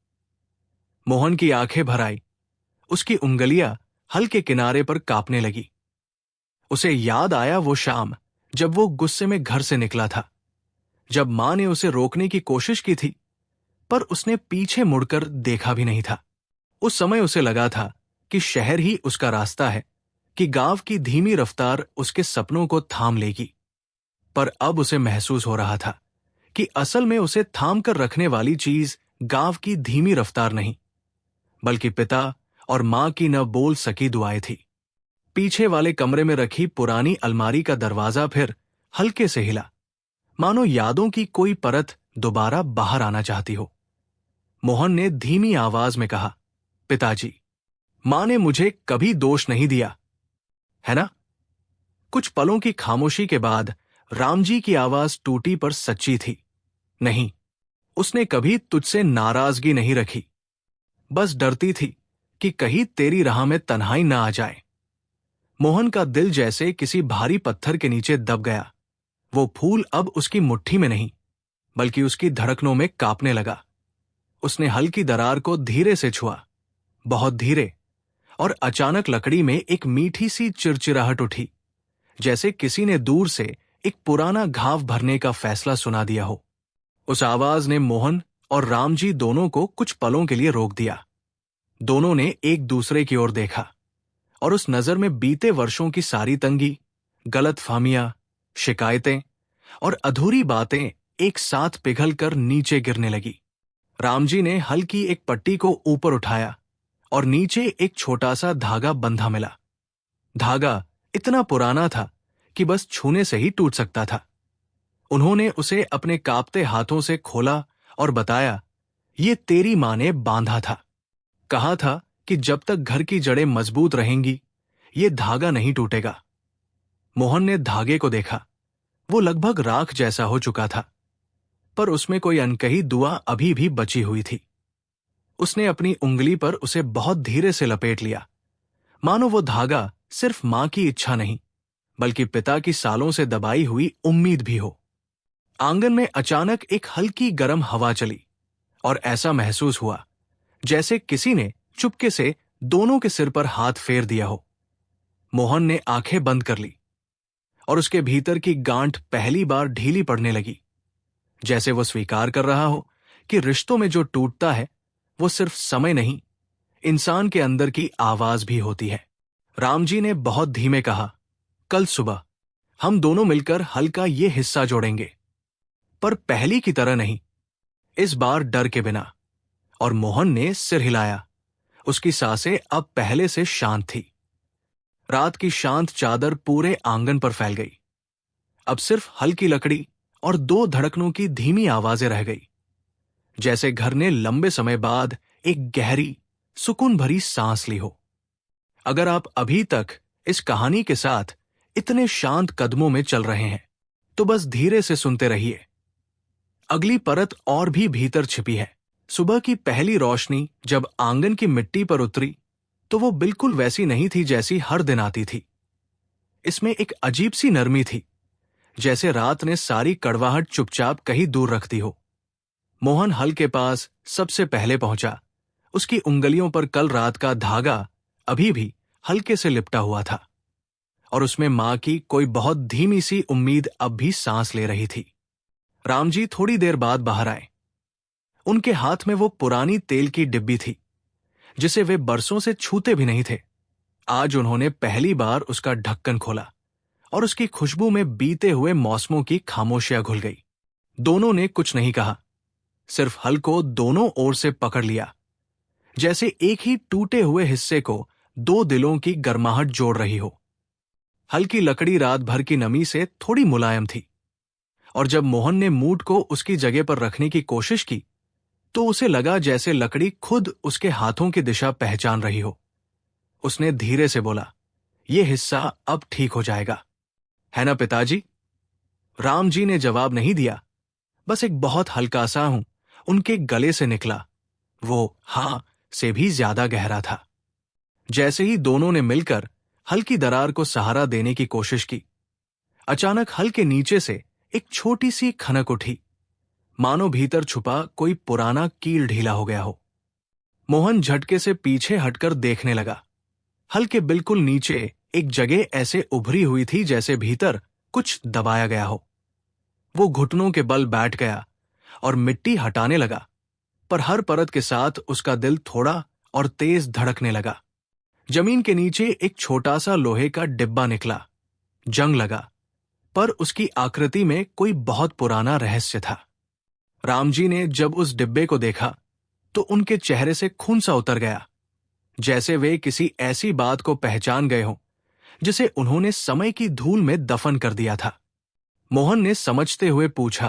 मोहन की आंखें भर आई, उसकी उंगलियां हल्के किनारे पर कांपने लगी। उसे याद आया वो शाम जब वो गुस्से में घर से निकला था, जब मां ने उसे रोकने की कोशिश की थी, पर उसने पीछे मुड़कर देखा भी नहीं था। उस समय उसे लगा था कि शहर ही उसका रास्ता है, कि गांव की धीमी रफ्तार उसके सपनों को थाम लेगी। पर अब उसे महसूस हो रहा था कि असल में उसे थाम कर रखने वाली चीज गांव की धीमी रफ्तार नहीं, बल्कि पिता और मां की न बोल सकी दुआएं थी। पीछे वाले कमरे में रखी पुरानी अलमारी का दरवाजा फिर हल्के से हिला, मानो यादों की कोई परत दोबारा बाहर आना चाहती हो। मोहन ने धीमी आवाज में कहा, पिताजी, मां ने मुझे कभी दोष नहीं दिया, है ना? कुछ पलों की खामोशी के बाद रामजी की आवाज टूटी पर सच्ची थी। नहीं, उसने कभी तुझसे नाराजगी नहीं रखी, बस डरती थी कि कहीं तेरी राह में तन्हाई ना आ जाए। मोहन का दिल जैसे किसी भारी पत्थर के नीचे दब गया। वो फूल अब उसकी मुट्ठी में नहीं, बल्कि उसकी धड़कनों में कांपने लगा। उसने हल्की दरार को धीरे से छुआ, बहुत धीरे, और अचानक लकड़ी में एक मीठी सी चिरचिराहट उठी, जैसे किसी ने दूर से एक पुराना घाव भरने का फैसला सुना दिया हो। उस आवाज ने मोहन और रामजी दोनों को कुछ पलों के लिए रोक दिया। दोनों ने एक दूसरे की ओर देखा, और उस नजर में बीते वर्षों की सारी तंगी, गलतफहमियां, शिकायतें और अधूरी बातें एक साथ पिघलकर नीचे गिरने लगी। रामजी ने हल्की एक पट्टी को ऊपर उठाया और नीचे एक छोटा सा धागा बंधा मिला। धागा इतना पुराना था कि बस छूने से ही टूट सकता था। उन्होंने उसे अपने कांपते हाथों से खोला और बताया, ये तेरी मां ने बांधा था। कहा था कि जब तक घर की जड़ें मजबूत रहेंगी, ये धागा नहीं टूटेगा। मोहन ने धागे को देखा। वो लगभग राख जैसा हो चुका था, पर उसमें कोई अनकही दुआ अभी भी बची हुई थी। उसने अपनी उंगली पर उसे बहुत धीरे से लपेट लिया, मानो वो धागा सिर्फ मां की इच्छा नहीं, बल्कि पिता की सालों से दबाई हुई उम्मीद भी हो। आंगन में अचानक एक हल्की गर्म हवा चली, और ऐसा महसूस हुआ जैसे किसी ने चुपके से दोनों के सिर पर हाथ फेर दिया हो। मोहन ने आंखें बंद कर ली, और उसके भीतर की गांठ पहली बार ढीली पड़ने लगी, जैसे वो स्वीकार कर रहा हो कि रिश्तों में जो टूटता है वो सिर्फ समय नहीं, इंसान के अंदर की आवाज भी होती है। रामजी ने बहुत धीमे कहा, कल सुबह हम दोनों मिलकर हल्का ये हिस्सा जोड़ेंगे, पर पहली की तरह नहीं, इस बार डर के बिना। और मोहन ने सिर हिलाया। उसकी सांसें अब पहले से शांत थी। रात की शांत चादर पूरे आंगन पर फैल गई। अब सिर्फ हल्की लकड़ी और दो धड़कनों की धीमी आवाजें रह गई, जैसे घर ने लंबे समय बाद एक गहरी, सुकून भरी सांस ली हो। अगर आप अभी तक इस कहानी के साथ इतने शांत कदमों में चल रहे हैं, तो बस धीरे से सुनते रहिए। अगली परत और भी भीतर छिपी है। सुबह की पहली रोशनी जब आंगन की मिट्टी पर उतरी, तो वो बिल्कुल वैसी नहीं थी जैसी हर दिन आती थी। इसमें एक अजीब सी नरमी थी, जैसे रात ने सारी कड़वाहट चुपचाप कहीं दूर रख दी हो। मोहन हल के पास सबसे पहले पहुंचा। उसकी उंगलियों पर कल रात का धागा अभी भी हल्के से लिपटा हुआ था, और उसमें मां की कोई बहुत धीमी सी उम्मीद अब भी सांस ले रही थी। रामजी थोड़ी देर बाद बाहर आए। उनके हाथ में वो पुरानी तेल की डिब्बी थी, जिसे वे बरसों से छूते भी नहीं थे। आज उन्होंने पहली बार उसका ढक्कन खोला और उसकी खुशबू में बीते हुए मौसमों की खामोशियां घुल गई। दोनों ने कुछ नहीं कहा, सिर्फ हल को दोनों ओर से पकड़ लिया, जैसे एक ही टूटे हुए हिस्से को दो दिलों की गर्माहट जोड़ रही हो। हल्की लकड़ी रात भर की नमी से थोड़ी मुलायम थी, और जब मोहन ने मूठ को उसकी जगह पर रखने की कोशिश की तो उसे लगा जैसे लकड़ी खुद उसके हाथों की दिशा पहचान रही हो। उसने धीरे से बोला, यह हिस्सा अब ठीक हो जाएगा, है ना पिताजी? राम जी ने जवाब नहीं दिया, बस एक बहुत हल्का सा हूं उनके गले से निकला। वो हां से भी ज्यादा गहरा था। जैसे ही दोनों ने मिलकर हल की दरार को सहारा देने की कोशिश की, अचानक हल के नीचे से एक छोटी सी खनक उठी, मानो भीतर छुपा कोई पुराना कील ढीला हो गया हो। मोहन झटके से पीछे हटकर देखने लगा। हल के बिल्कुल नीचे एक जगह ऐसे उभरी हुई थी जैसे भीतर कुछ दबाया गया हो। वो घुटनों के बल बैठ गया और मिट्टी हटाने लगा, पर हर परत के साथ उसका दिल थोड़ा और तेज धड़कने लगा। जमीन के नीचे एक छोटा सा लोहे का डिब्बा निकला। जंग लगा, पर उसकी आकृति में कोई बहुत पुराना रहस्य था। रामजी ने जब उस डिब्बे को देखा तो उनके चेहरे से खून सा उतर गया, जैसे वे किसी ऐसी बात को पहचान गए हों जिसे उन्होंने समय की धूल में दफन कर दिया था। मोहन ने समझते हुए पूछा,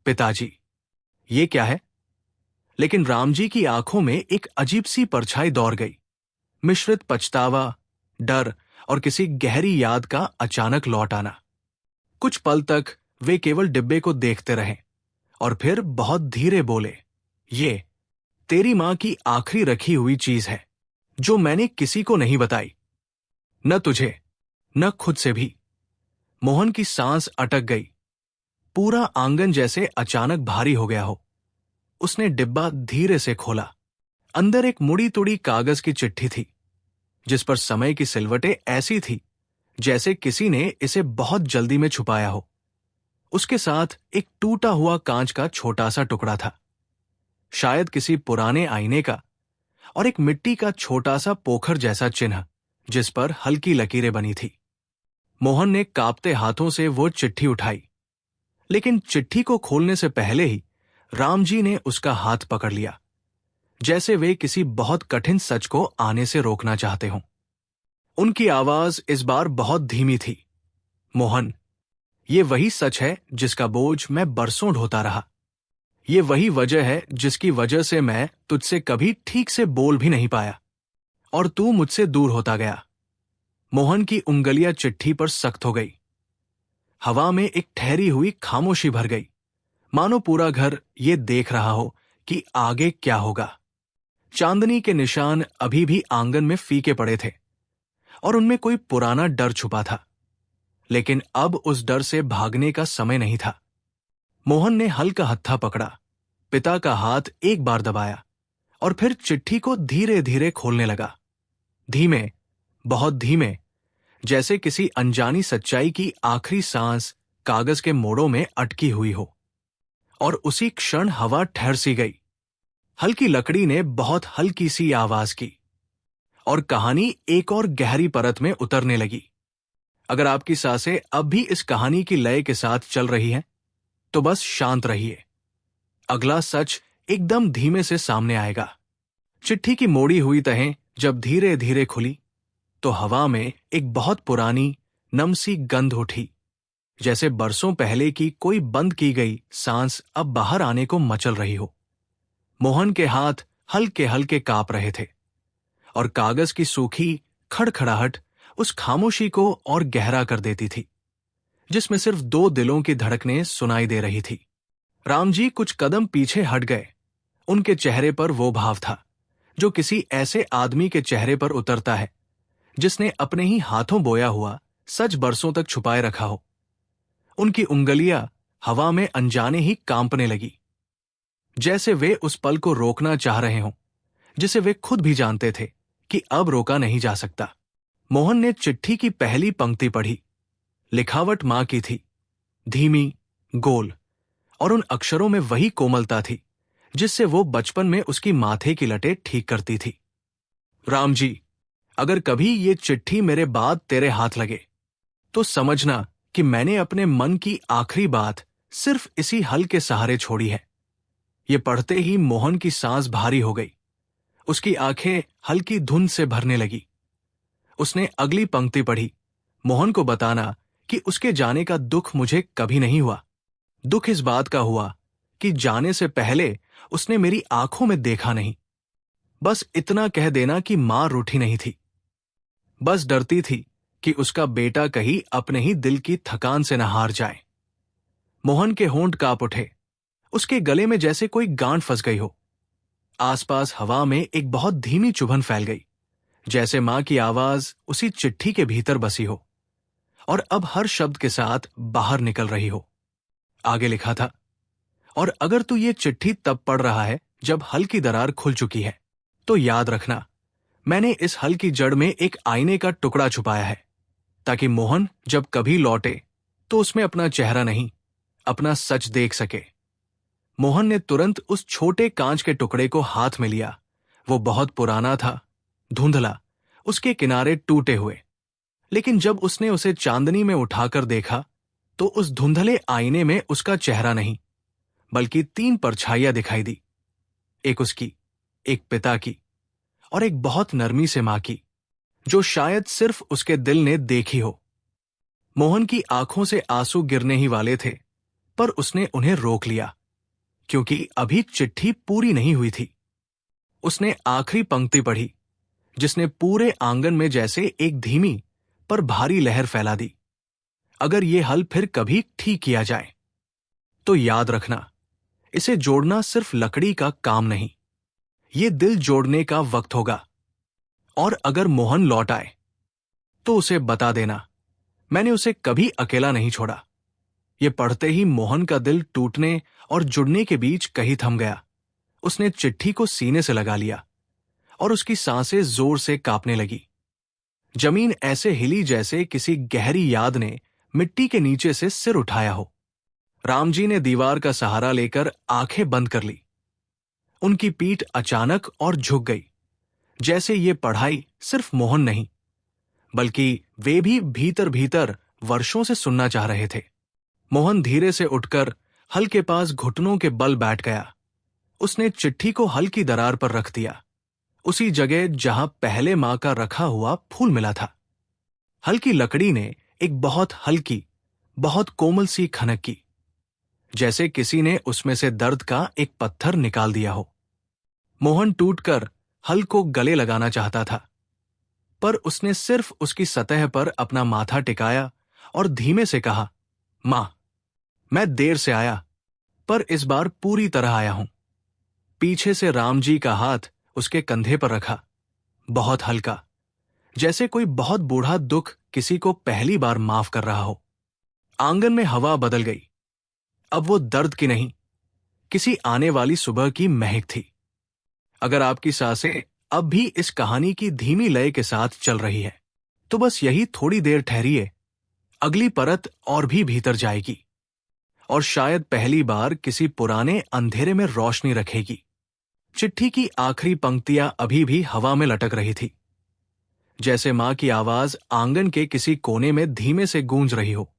पिताजी, ये क्या है? लेकिन रामजी की आंखों में एक अजीब सी परछाई दौड़ गई, मिश्रित पछतावा, डर और किसी गहरी याद का अचानक लौट आना। कुछ पल तक वे केवल डिब्बे को देखते रहे और फिर बहुत धीरे बोले, ये तेरी मां की आखिरी रखी हुई चीज है जो मैंने किसी को नहीं बताई, न तुझे न खुद से भी। मोहन की सांस अटक गई। पूरा आंगन जैसे अचानक भारी हो गया हो। उसने डिब्बा धीरे से खोला। अंदर एक मुड़ी तुड़ी कागज की चिट्ठी थी, जिस पर समय की सिलवटें ऐसी थी जैसे किसी ने इसे बहुत जल्दी में छुपाया हो। उसके साथ एक टूटा हुआ कांच का छोटा सा टुकड़ा था, शायद किसी पुराने आईने का, और एक मिट्टी का छोटा सा पोखर जैसा चिन्ह जिस पर हल्की लकीरें बनी थी। मोहन ने कांपते हाथों से वो चिट्ठी उठाई, लेकिन चिट्ठी को खोलने से पहले ही रामजी ने उसका हाथ पकड़ लिया, जैसे वे किसी बहुत कठिन सच को आने से रोकना चाहते हों। उनकी आवाज इस बार बहुत धीमी थी, मोहन, ये वही सच है जिसका बोझ मैं बरसों ढोता रहा। ये वही वजह है जिसकी वजह से मैं तुझसे कभी ठीक से बोल भी नहीं पाया और तू मुझसे दूर होता गया। मोहन की उंगलियां चिट्ठी पर सख्त हो गई। हवा में एक ठहरी हुई खामोशी भर गई, मानो पूरा घर ये देख रहा हो कि आगे क्या होगा। चांदनी के निशान अभी भी आंगन में फीके पड़े थे और उनमें कोई पुराना डर छुपा था, लेकिन अब उस डर से भागने का समय नहीं था। मोहन ने हल का हत्था पकड़ा, पिता का हाथ एक बार दबाया और फिर चिट्ठी को धीरे धीरे खोलने लगा। धीमे, बहुत धीमे, जैसे किसी अनजानी सच्चाई की आखिरी सांस कागज के मोड़ों में अटकी हुई हो। और उसी क्षण हवा ठहर सी गई। हल्की लकड़ी ने बहुत हल्की सी आवाज की और कहानी एक और गहरी परत में उतरने लगी। अगर आपकी सांसें अब भी इस कहानी की लय के साथ चल रही हैं, तो बस शांत रहिए। अगला सच एकदम धीमे से सामने आएगा। चिट्ठी की मोड़ी हुई तहें जब धीरे धीरे खुली, तो हवा में एक बहुत पुरानी नमसी गंध उठी, जैसे बरसों पहले की कोई बंद की गई सांस अब बाहर आने को मचल रही हो। मोहन के हाथ हल्के हल्के कांप रहे थे और कागज की सूखी खड़खड़ाहट उस खामोशी को और गहरा कर देती थी, जिसमें सिर्फ दो दिलों की धड़कनें सुनाई दे रही थी। रामजी कुछ कदम पीछे हट गए। उनके चेहरे पर वो भाव था जो किसी ऐसे आदमी के चेहरे पर उतरता है जिसने अपने ही हाथों बोया हुआ सच बरसों तक छुपाए रखा हो। उनकी उंगलियां हवा में अनजाने ही कांपने लगी, जैसे वे उस पल को रोकना चाह रहे हों जिसे वे खुद भी जानते थे कि अब रोका नहीं जा सकता। मोहन ने चिट्ठी की पहली पंक्ति पढ़ी। लिखावट मां की थी, धीमी, गोल, और उन अक्षरों में वही कोमलता थी जिससे वो बचपन में उसकी माथे की लटें ठीक करती थी। रामजी, अगर कभी ये चिट्ठी मेरे बाद तेरे हाथ लगे तो समझना कि मैंने अपने मन की आखिरी बात सिर्फ इसी हल के सहारे छोड़ी है। ये पढ़ते ही मोहन की सांस भारी हो गई। उसकी आंखें हल्की धुंध से भरने लगी। उसने अगली पंक्ति पढ़ी, मोहन को बताना कि उसके जाने का दुख मुझे कभी नहीं हुआ। दुख इस बात का हुआ कि जाने से पहले उसने मेरी आंखों में देखा नहीं। बस इतना कह देना कि मां रूठी नहीं थी। बस डरती थी कि उसका बेटा कहीं अपने ही दिल की थकान से न हार जाए। मोहन के होंठ कांप उठे। उसके गले में जैसे कोई गांठ फंस गई हो। आसपास हवा में एक बहुत धीमी चुभन फैल गई, जैसे मां की आवाज उसी चिट्ठी के भीतर बसी हो और अब हर शब्द के साथ बाहर निकल रही हो। आगे लिखा था, और अगर तू ये चिट्ठी तब पढ़ रहा है जब हल की दरार खुल चुकी है, तो याद रखना मैंने इस हल की जड़ में एक आईने का टुकड़ा छुपाया है, ताकि मोहन जब कभी लौटे तो उसमें अपना चेहरा नहीं, अपना सच देख सके। मोहन ने तुरंत उस छोटे कांच के टुकड़े को हाथ में लिया। वो बहुत पुराना था, धुंधला, उसके किनारे टूटे हुए। लेकिन जब उसने उसे चांदनी में उठाकर देखा तो उस धुंधले आईने में उसका चेहरा नहीं, बल्कि 3 परछाइयां दिखाई दी। एक उसकी, एक पिता की और एक बहुत नरमी से मां की, जो शायद सिर्फ उसके दिल ने देखी हो। मोहन की आंखों से आंसू गिरने ही वाले थे, पर उसने उन्हें रोक लिया, क्योंकि अभी चिट्ठी पूरी नहीं हुई थी। उसने आखिरी पंक्ति पढ़ी, जिसने पूरे आंगन में जैसे एक धीमी पर भारी लहर फैला दी। अगर ये हल फिर कभी ठीक किया जाए, तो याद रखना, इसे जोड़ना सिर्फ लकड़ी का काम नहीं, ये दिल जोड़ने का वक्त होगा। और अगर मोहन लौट आए, तो उसे बता देना, मैंने उसे कभी अकेला नहीं छोड़ा। ये पढ़ते ही मोहन का दिल टूटने और जुड़ने के बीच कहीं थम गया। उसने चिट्ठी को सीने से लगा लिया और उसकी सांसें जोर से कांपने लगी। जमीन ऐसे हिली जैसे किसी गहरी याद ने मिट्टी के नीचे से सिर उठाया हो। रामजी ने दीवार का सहारा लेकर आंखें बंद कर ली। उनकी पीठ अचानक और झुक गई, जैसे ये पढ़ाई सिर्फ मोहन नहीं, बल्कि वे भी भीतर भीतर वर्षों से सुनना चाह रहे थे। मोहन धीरे से उठकर हल के पास घुटनों के बल बैठ गया। उसने चिट्ठी को हल की दरार पर रख दिया, उसी जगह जहां पहले मां का रखा हुआ फूल मिला था। हल की लकड़ी ने एक बहुत हल्की, बहुत कोमल सी खनक की, जैसे किसी ने उसमें से दर्द का एक पत्थर निकाल दिया हो। मोहन टूटकर हल को गले लगाना चाहता था, पर उसने सिर्फ उसकी सतह पर अपना माथा टिकाया और धीमे से कहा, मां, मैं देर से आया, पर इस बार पूरी तरह आया हूं। पीछे से रामजी का हाथ उसके कंधे पर रखा, बहुत हल्का, जैसे कोई बहुत बूढ़ा दुख किसी को पहली बार माफ कर रहा हो। आंगन में हवा बदल गई। अब वो दर्द की नहीं, किसी आने वाली सुबह की महक थी। अगर आपकी सांसें अब भी इस कहानी की धीमी लय के साथ चल रही है, तो बस यही थोड़ी देर ठहरिए, अगली परत और भी भीतर जाएगी और शायद पहली बार किसी पुराने अंधेरे में रोशनी रखेगी। चिट्ठी की आखिरी पंक्तियां अभी भी हवा में लटक रही थी, जैसे मां की आवाज आंगन के किसी कोने में धीमे से गूंज रही हो,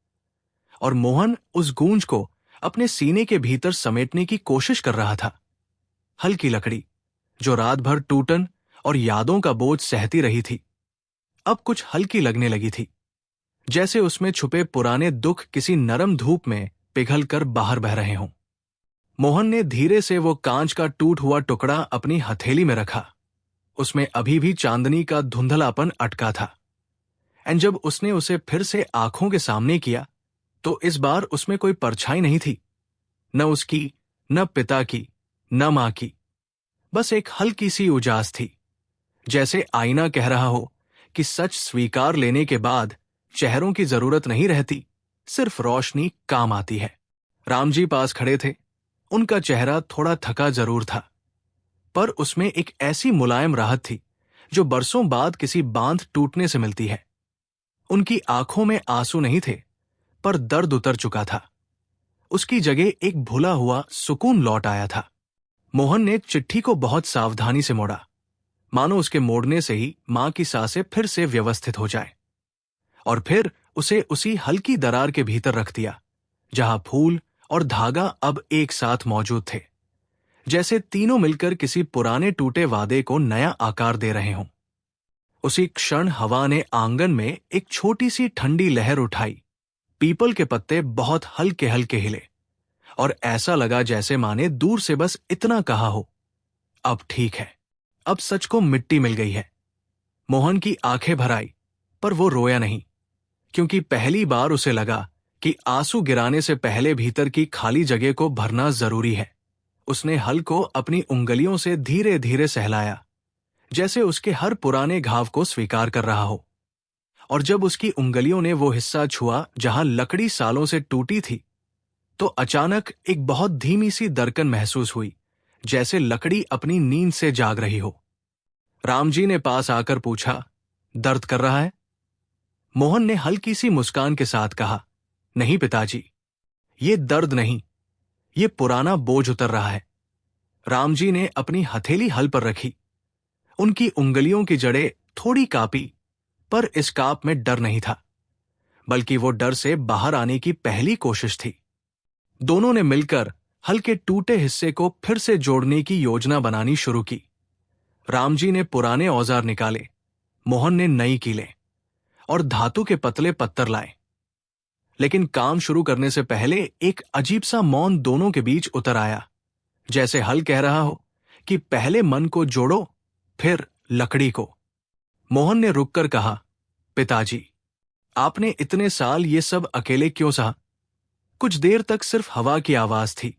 और मोहन उस गूंज को अपने सीने के भीतर समेटने की कोशिश कर रहा था। हल्की लकड़ी, जो रात भर टूटन और यादों का बोझ सहती रही थी, अब कुछ हल्की लगने लगी थी, जैसे उसमें छुपे पुराने दुख किसी नरम धूप में पिघल कर बाहर बह रहे हों। मोहन ने धीरे से वो कांच का टूट हुआ टुकड़ा अपनी हथेली में रखा। उसमें अभी भी चांदनी का धुंधलापन अटका था। एंड जब उसने उसे फिर से आंखों के सामने किया, तो इस बार उसमें कोई परछाई नहीं थी, न उसकी, न पिता की, न मां की। बस एक हल्की सी उजास थी, जैसे आईना कह रहा हो कि सच स्वीकार लेने के बाद चेहरों की जरूरत नहीं रहती, सिर्फ रोशनी काम आती है। रामजी पास खड़े थे। उनका चेहरा थोड़ा थका जरूर था, पर उसमें एक ऐसी मुलायम राहत थी जो बरसों बाद किसी बांध टूटने से मिलती है। उनकी आंखों में आंसू नहीं थे, पर दर्द उतर चुका था। उसकी जगह एक भुला हुआ सुकून लौट आया था। मोहन ने चिट्ठी को बहुत सावधानी से मोड़ा, मानो उसके मोड़ने से ही मां की सांसें फिर से व्यवस्थित हो जाए। और फिर उसे उसी हल्की दरार के भीतर रख दिया जहां फूल और धागा अब एक साथ मौजूद थे, जैसे तीनों मिलकर किसी पुराने टूटे वादे को नया आकार दे रहे हों। उसी क्षण हवा ने आंगन में एक छोटी सी ठंडी लहर उठाई। पीपल के पत्ते बहुत हल्के हल्के हिले और ऐसा लगा जैसे माने दूर से बस इतना कहा हो, अब ठीक है, अब सच को मिट्टी मिल गई है। मोहन की आंखें भर आई, पर वो रोया नहीं, क्योंकि पहली बार उसे लगा कि आंसू गिराने से पहले भीतर की खाली जगह को भरना जरूरी है। उसने हल को अपनी उंगलियों से धीरे धीरे सहलाया, जैसे उसके हर पुराने घाव को स्वीकार कर रहा हो। और जब उसकी उंगलियों ने वो हिस्सा छुआ जहां लकड़ी सालों से टूटी थी, तो अचानक एक बहुत धीमी सी दरकन महसूस हुई, जैसे लकड़ी अपनी नींद से जाग रही हो। रामजी ने पास आकर पूछा, दर्द कर रहा है? मोहन ने हल्की सी मुस्कान के साथ कहा, नहीं पिताजी, ये दर्द नहीं, ये पुराना बोझ उतर रहा है। रामजी ने अपनी हथेली हल पर रखी। उनकी उंगलियों की जड़ें थोड़ी कांपी, पर इस कांप में डर नहीं था, बल्कि वो डर से बाहर आने की पहली कोशिश थी। दोनों ने मिलकर हल के टूटे हिस्से को फिर से जोड़ने की योजना बनानी शुरू की। रामजी ने पुराने औजार निकाले, मोहन ने नई कीलें और धातु के पतले पत्थर लाए। लेकिन काम शुरू करने से पहले एक अजीब सा मौन दोनों के बीच उतर आया, जैसे हल कह रहा हो कि पहले मन को जोड़ो, फिर लकड़ी को। मोहन ने रुककर कहा, पिताजी, आपने इतने साल ये सब अकेले क्यों सहा? कुछ देर तक सिर्फ हवा की आवाज थी,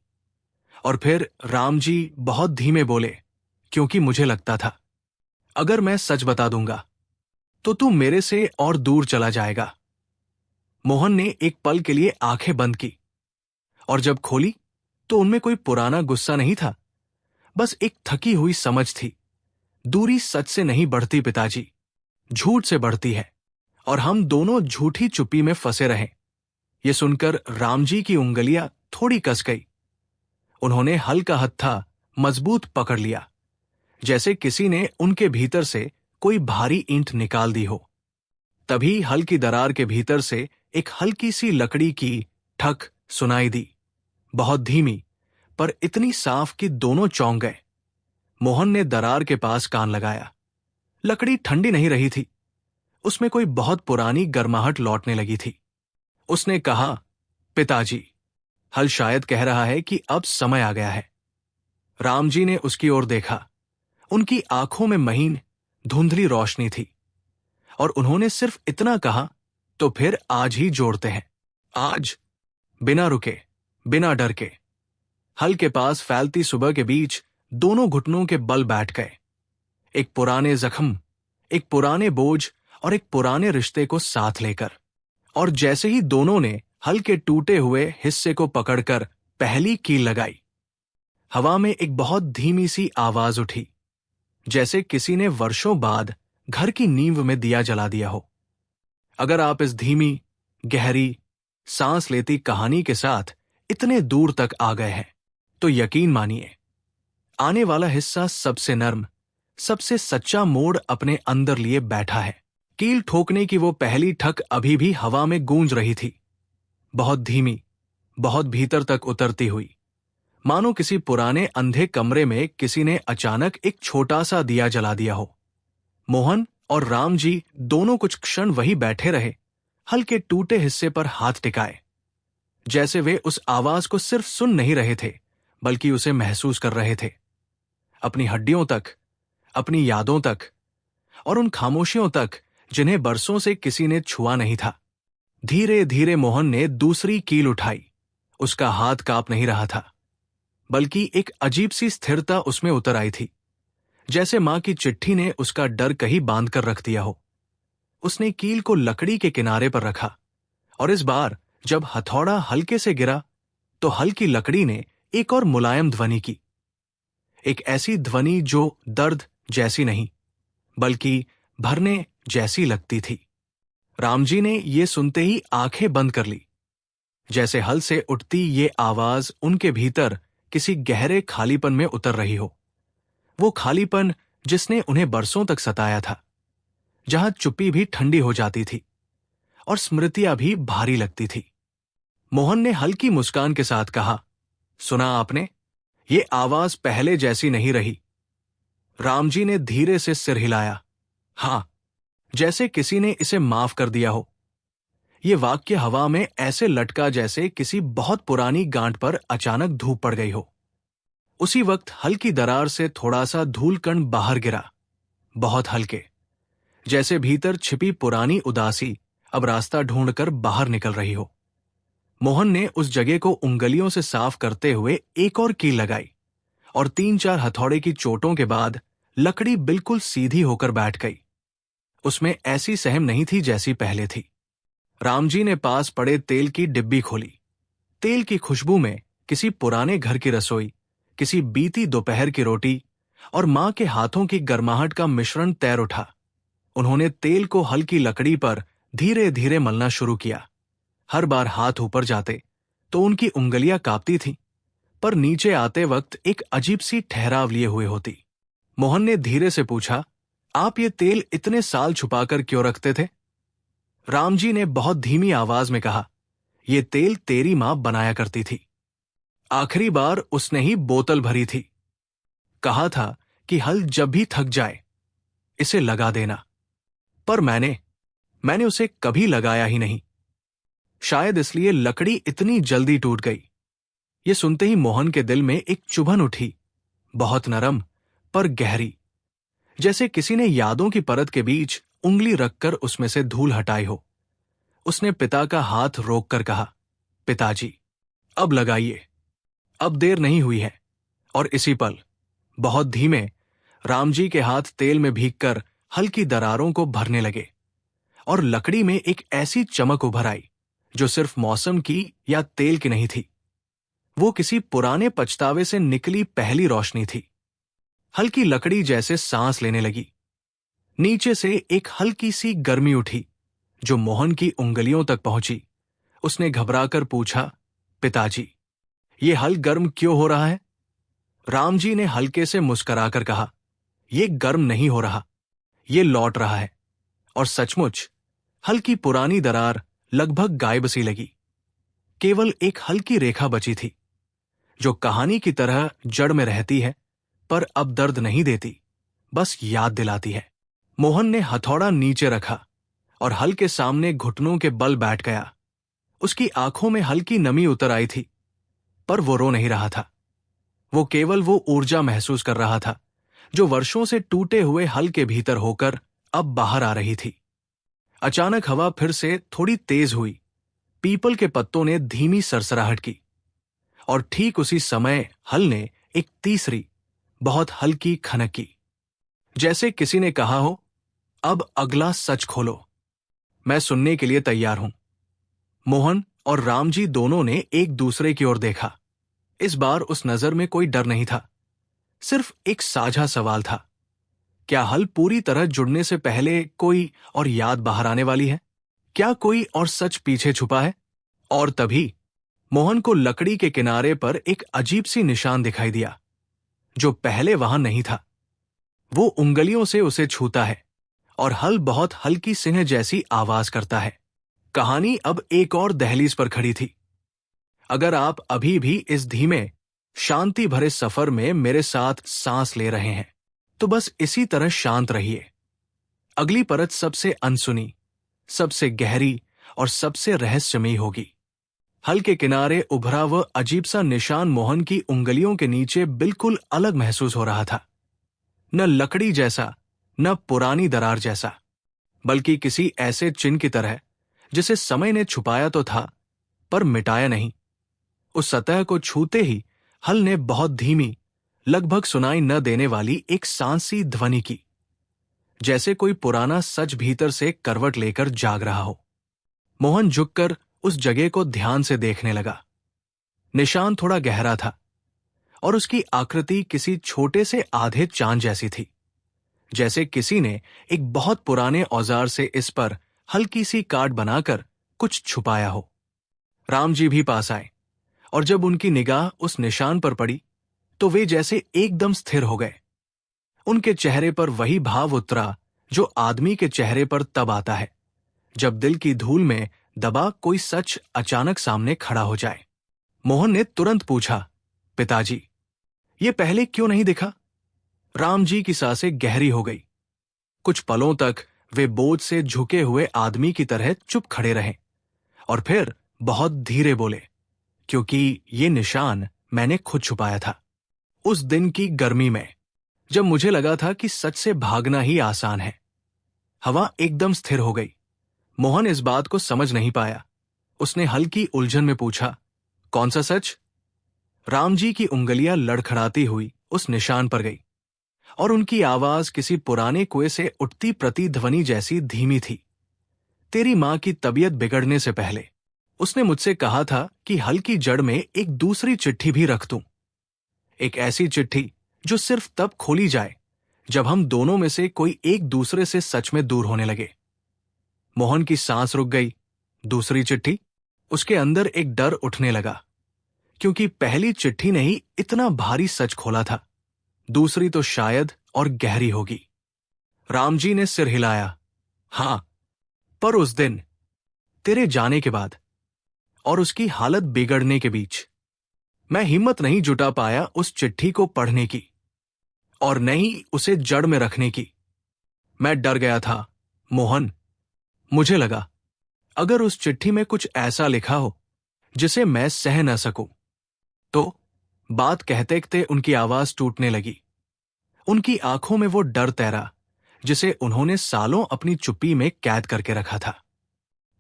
और फिर रामजी बहुत धीमे बोले, क्योंकि मुझे लगता था अगर मैं सच बता दूंगा तो तू मेरे से और दूर चला जाएगा। मोहन ने एक पल के लिए आंखें बंद की, और जब खोली तो उनमें कोई पुराना गुस्सा नहीं था, बस एक थकी हुई समझ थी। दूरी सच से नहीं बढ़ती पिताजी, झूठ से बढ़ती है, और हम दोनों झूठी चुप्पी में फंसे रहे। ये सुनकर रामजी की उंगलियां थोड़ी कस गई। उन्होंने हल का हत्था मजबूत पकड़ लिया, जैसे किसी ने उनके भीतर से कोई भारी ईंट निकाल दी हो। तभी हल की दरार के भीतर से एक हल्की सी लकड़ी की ठक सुनाई दी, बहुत धीमी, पर इतनी साफ कि दोनों चौंक गए। मोहन ने दरार के पास कान लगाया। लकड़ी ठंडी नहीं रही थी, उसमें कोई बहुत पुरानी गर्माहट लौटने लगी थी। उसने कहा, पिताजी, हल शायद कह रहा है कि अब समय आ गया है। रामजी ने उसकी ओर देखा। उनकी आंखों में महीन धुंधली रोशनी थी, और उन्होंने सिर्फ इतना कहा, तो फिर आज ही जोड़ते हैं, आज, बिना रुके, बिना डर के। हल के पास फैलती सुबह के बीच दोनों घुटनों के बल बैठ गए, एक पुराने जख्म, एक पुराने बोझ और एक पुराने रिश्ते को साथ लेकर। और जैसे ही दोनों ने हल के टूटे हुए हिस्से को पकड़कर पहली कील लगाई, हवा में एक बहुत धीमी सी आवाज उठी, जैसे किसी ने वर्षों बाद घर की नींव में दिया जला दिया हो। अगर आप इस धीमी, गहरी, सांस लेती कहानी के साथ इतने दूर तक आ गए हैं, तो यकीन मानिए, आने वाला हिस्सा सबसे नर्म, सबसे सच्चा मोड़ अपने अंदर लिए बैठा है। कील ठोकने की वो पहली ठक अभी भी हवा में गूंज रही थी, बहुत धीमी, बहुत भीतर तक उतरती हुई, मानो किसी पुराने अंधे कमरे में किसी ने अचानक एक छोटा सा दिया जला दिया हो। मोहन और रामजी दोनों कुछ क्षण वही बैठे रहे, हल के टूटे हिस्से पर हाथ टिकाए, जैसे वे उस आवाज को सिर्फ सुन नहीं रहे थे, बल्कि उसे महसूस कर रहे थे, अपनी हड्डियों तक, अपनी यादों तक, और उन खामोशियों तक जिन्हें बरसों से किसी ने छुआ नहीं था। धीरे धीरे मोहन ने दूसरी कील उठाई। उसका हाथ कांप नहीं रहा था, बल्कि एक अजीब सी स्थिरता उसमें उतर आई थी, जैसे मां की चिट्ठी ने उसका डर कहीं बांध कर रख दिया हो। उसने कील को लकड़ी के किनारे पर रखा, और इस बार जब हथौड़ा हल्के से गिरा, तो हल की लकड़ी ने एक और मुलायम ध्वनि की, एक ऐसी ध्वनि जो दर्द जैसी नहीं, बल्कि भरने जैसी लगती थी। रामजी ने ये सुनते ही आंखें बंद कर ली, जैसे हल से उठती ये आवाज उनके भीतर किसी गहरे खालीपन में उतर रही हो। वो खालीपन जिसने उन्हें बरसों तक सताया था, जहां चुप्पी भी ठंडी हो जाती थी, और स्मृतियां भी भारी लगती थी। मोहन ने हल्की मुस्कान के साथ कहा, सुना आपने? ये आवाज पहले जैसी नहीं रही। रामजी ने धीरे से सिर हिलाया। हां, जैसे किसी ने इसे माफ कर दिया हो। ये वाक्य हवा में ऐसे लटका जैसे किसी बहुत पुरानी गांठ पर अचानक धूप पड़ गई हो। उसी वक्त हल्की दरार से थोड़ा सा धूल कण बाहर गिरा, बहुत हल्के, जैसे भीतर छिपी पुरानी उदासी अब रास्ता ढूंढकर बाहर निकल रही हो। मोहन ने उस जगह को उंगलियों से साफ करते हुए एक और कील लगाई और 3-4 हथौड़े की चोटों के बाद लकड़ी बिल्कुल सीधी होकर बैठ गई। उसमें ऐसी सहम नहीं थी जैसी पहले थी। रामजी ने पास पड़े तेल की डिब्बी खोली। तेल की खुशबू में किसी पुराने घर की रसोई, किसी बीती दोपहर की रोटी और मां के हाथों की गर्माहट का मिश्रण तैर उठा। उन्होंने तेल को हल्की लकड़ी पर धीरे धीरे मलना शुरू किया। हर बार हाथ ऊपर जाते तो उनकी उंगलियां कांपती थीं, पर नीचे आते वक्त एक अजीब सी ठहराव लिए हुए होती। मोहन ने धीरे से पूछा, आप ये तेल इतने साल छुपाकर क्यों रखते थे? रामजी ने बहुत धीमी आवाज में कहा, ये तेल तेरी मां बनाया करती थी। आखिरी बार उसने ही बोतल भरी थी। कहा था कि हल जब भी थक जाए इसे लगा देना, पर मैंने उसे कभी लगाया ही नहीं। शायद इसलिए लकड़ी इतनी जल्दी टूट गई। ये सुनते ही मोहन के दिल में एक चुभन उठी, बहुत नरम पर गहरी, जैसे किसी ने यादों की परत के बीच उंगली रखकर उसमें से धूल हटाई हो। उसने पिता का हाथ रोककर कहा, पिताजी, अब लगाइए, अब देर नहीं हुई है। और इसी पल, बहुत धीमे, रामजी के हाथ तेल में भीगकर हल्की दरारों को भरने लगे और लकड़ी में एक ऐसी चमक उभर आई जो सिर्फ मौसम की या तेल की नहीं थी। वो किसी पुराने पछतावे से निकली पहली रोशनी थी। हल्की लकड़ी जैसे सांस लेने लगी। नीचे से एक हल्की सी गर्मी उठी जो मोहन की उंगलियों तक पहुंची। उसने घबराकर पूछा, पिताजी, ये हल गर्म क्यों हो रहा है? रामजी ने हल्के से मुस्कुराकर कहा, ये गर्म नहीं हो रहा, ये लौट रहा है। और सचमुच हल्की पुरानी दरार लगभग गायब सी लगी। केवल एक हल्की रेखा बची थी जो कहानी की तरह जड़ में रहती है, पर अब दर्द नहीं देती, बस याद दिलाती है। मोहन ने हथौड़ा नीचे रखा और हल के सामने घुटनों के बल बैठ गया। उसकी आंखों में हल्की नमी उतर आई थी, पर वो रो नहीं रहा था। वो केवल वो ऊर्जा महसूस कर रहा था जो वर्षों से टूटे हुए हल के भीतर होकर अब बाहर आ रही थी। अचानक हवा फिर से थोड़ी तेज हुई। पीपल के पत्तों ने धीमी सरसराहट की और ठीक उसी समय हल ने एक तीसरी, बहुत हल्की खनक की, जैसे किसी ने कहा हो, अब अगला सच खोलो, मैं सुनने के लिए तैयार हूं। मोहन और रामजी दोनों ने एक दूसरे की ओर देखा। इस बार उस नजर में कोई डर नहीं था, सिर्फ एक साझा सवाल था, क्या हल पूरी तरह जुड़ने से पहले कोई और याद बाहर आने वाली है? क्या कोई और सच पीछे छुपा है? और तभी मोहन को लकड़ी के किनारे पर एक अजीब सी निशान दिखाई दिया जो पहले वहां नहीं था। वो उंगलियों से उसे छूता है और हल बहुत हल्की सिंह जैसी आवाज करता है। कहानी अब एक और दहलीज पर खड़ी थी। अगर आप अभी भी इस धीमे, शांति भरे सफर में मेरे साथ सांस ले रहे हैं तो बस इसी तरह शांत रहिए। अगली परत सबसे अनसुनी, सबसे गहरी और सबसे रहस्यमयी होगी। हल के किनारे उभरा वह अजीब सा निशान मोहन की उंगलियों के नीचे बिल्कुल अलग महसूस हो रहा था। न लकड़ी जैसा, न पुरानी दरार जैसा, बल्कि किसी ऐसे चिन्ह की तरह जिसे समय ने छुपाया तो था पर मिटाया नहीं। उस सतह को छूते ही हल ने बहुत धीमी, लगभग सुनाई न देने वाली एक सांसी ध्वनि की, जैसे कोई पुराना सच भीतर से करवट लेकर जाग रहा हो। मोहन झुककर उस जगह को ध्यान से देखने लगा। निशान थोड़ा गहरा था और उसकी आकृति किसी छोटे से आधे चांद जैसी थी, जैसे किसी ने एक बहुत पुराने औजार से इस पर हल्की सी काट बनाकर कुछ छुपाया हो। रामजी भी पास आए और जब उनकी निगाह उस निशान पर पड़ी तो वे जैसे एकदम स्थिर हो गए। उनके चेहरे पर वही भाव उतरा जो आदमी के चेहरे पर तब आता है जब दिल की धूल में दबा कोई सच अचानक सामने खड़ा हो जाए। मोहन ने तुरंत पूछा, पिताजी, ये पहले क्यों नहीं दिखा? राम जी की सांसें गहरी हो गई। कुछ पलों तक वे बोझ से झुके हुए आदमी की तरह चुप खड़े रहे और फिर बहुत धीरे बोले, क्योंकि ये निशान मैंने खुद छुपाया था। उस दिन की गर्मी में, जब मुझे लगा था कि सच से भागना ही आसान है। हवा एकदम स्थिर हो गई। मोहन इस बात को समझ नहीं पाया। उसने हल्की उलझन में पूछा, कौन सा सच? राम जी की उंगलियां लड़खड़ाती हुई उस निशान पर गई और उनकी आवाज किसी पुराने कुएं से उठती प्रतिध्वनि जैसी धीमी थी। तेरी मां की तबीयत बिगड़ने से पहले उसने मुझसे कहा था कि हल की जड़ में एक दूसरी चिट्ठी भी रख दूं। एक ऐसी चिट्ठी जो सिर्फ तब खोली जाए जब हम दोनों में से कोई एक दूसरे से सच में दूर होने लगे। मोहन की सांस रुक गई। दूसरी चिट्ठी? उसके अंदर एक डर उठने लगा, क्योंकि पहली चिट्ठी ने ही इतना भारी सच खोला था। दूसरी तो शायद और गहरी होगी। राम जी ने सिर हिलाया। हां, पर उस दिन, तेरे जाने के बाद और उसकी हालत बिगड़ने के बीच, मैं हिम्मत नहीं जुटा पाया उस चिट्ठी को पढ़ने की और न ही उसे जड़ में रखने की। मैं डर गया था, मोहन। मुझे लगा, अगर उस चिट्ठी में कुछ ऐसा लिखा हो जिसे मैं सह न सकूं, तो बात कहते कहते उनकी आवाज टूटने लगी। उनकी आंखों में वो डर तैरा जिसे उन्होंने सालों अपनी चुप्पी में कैद करके रखा था।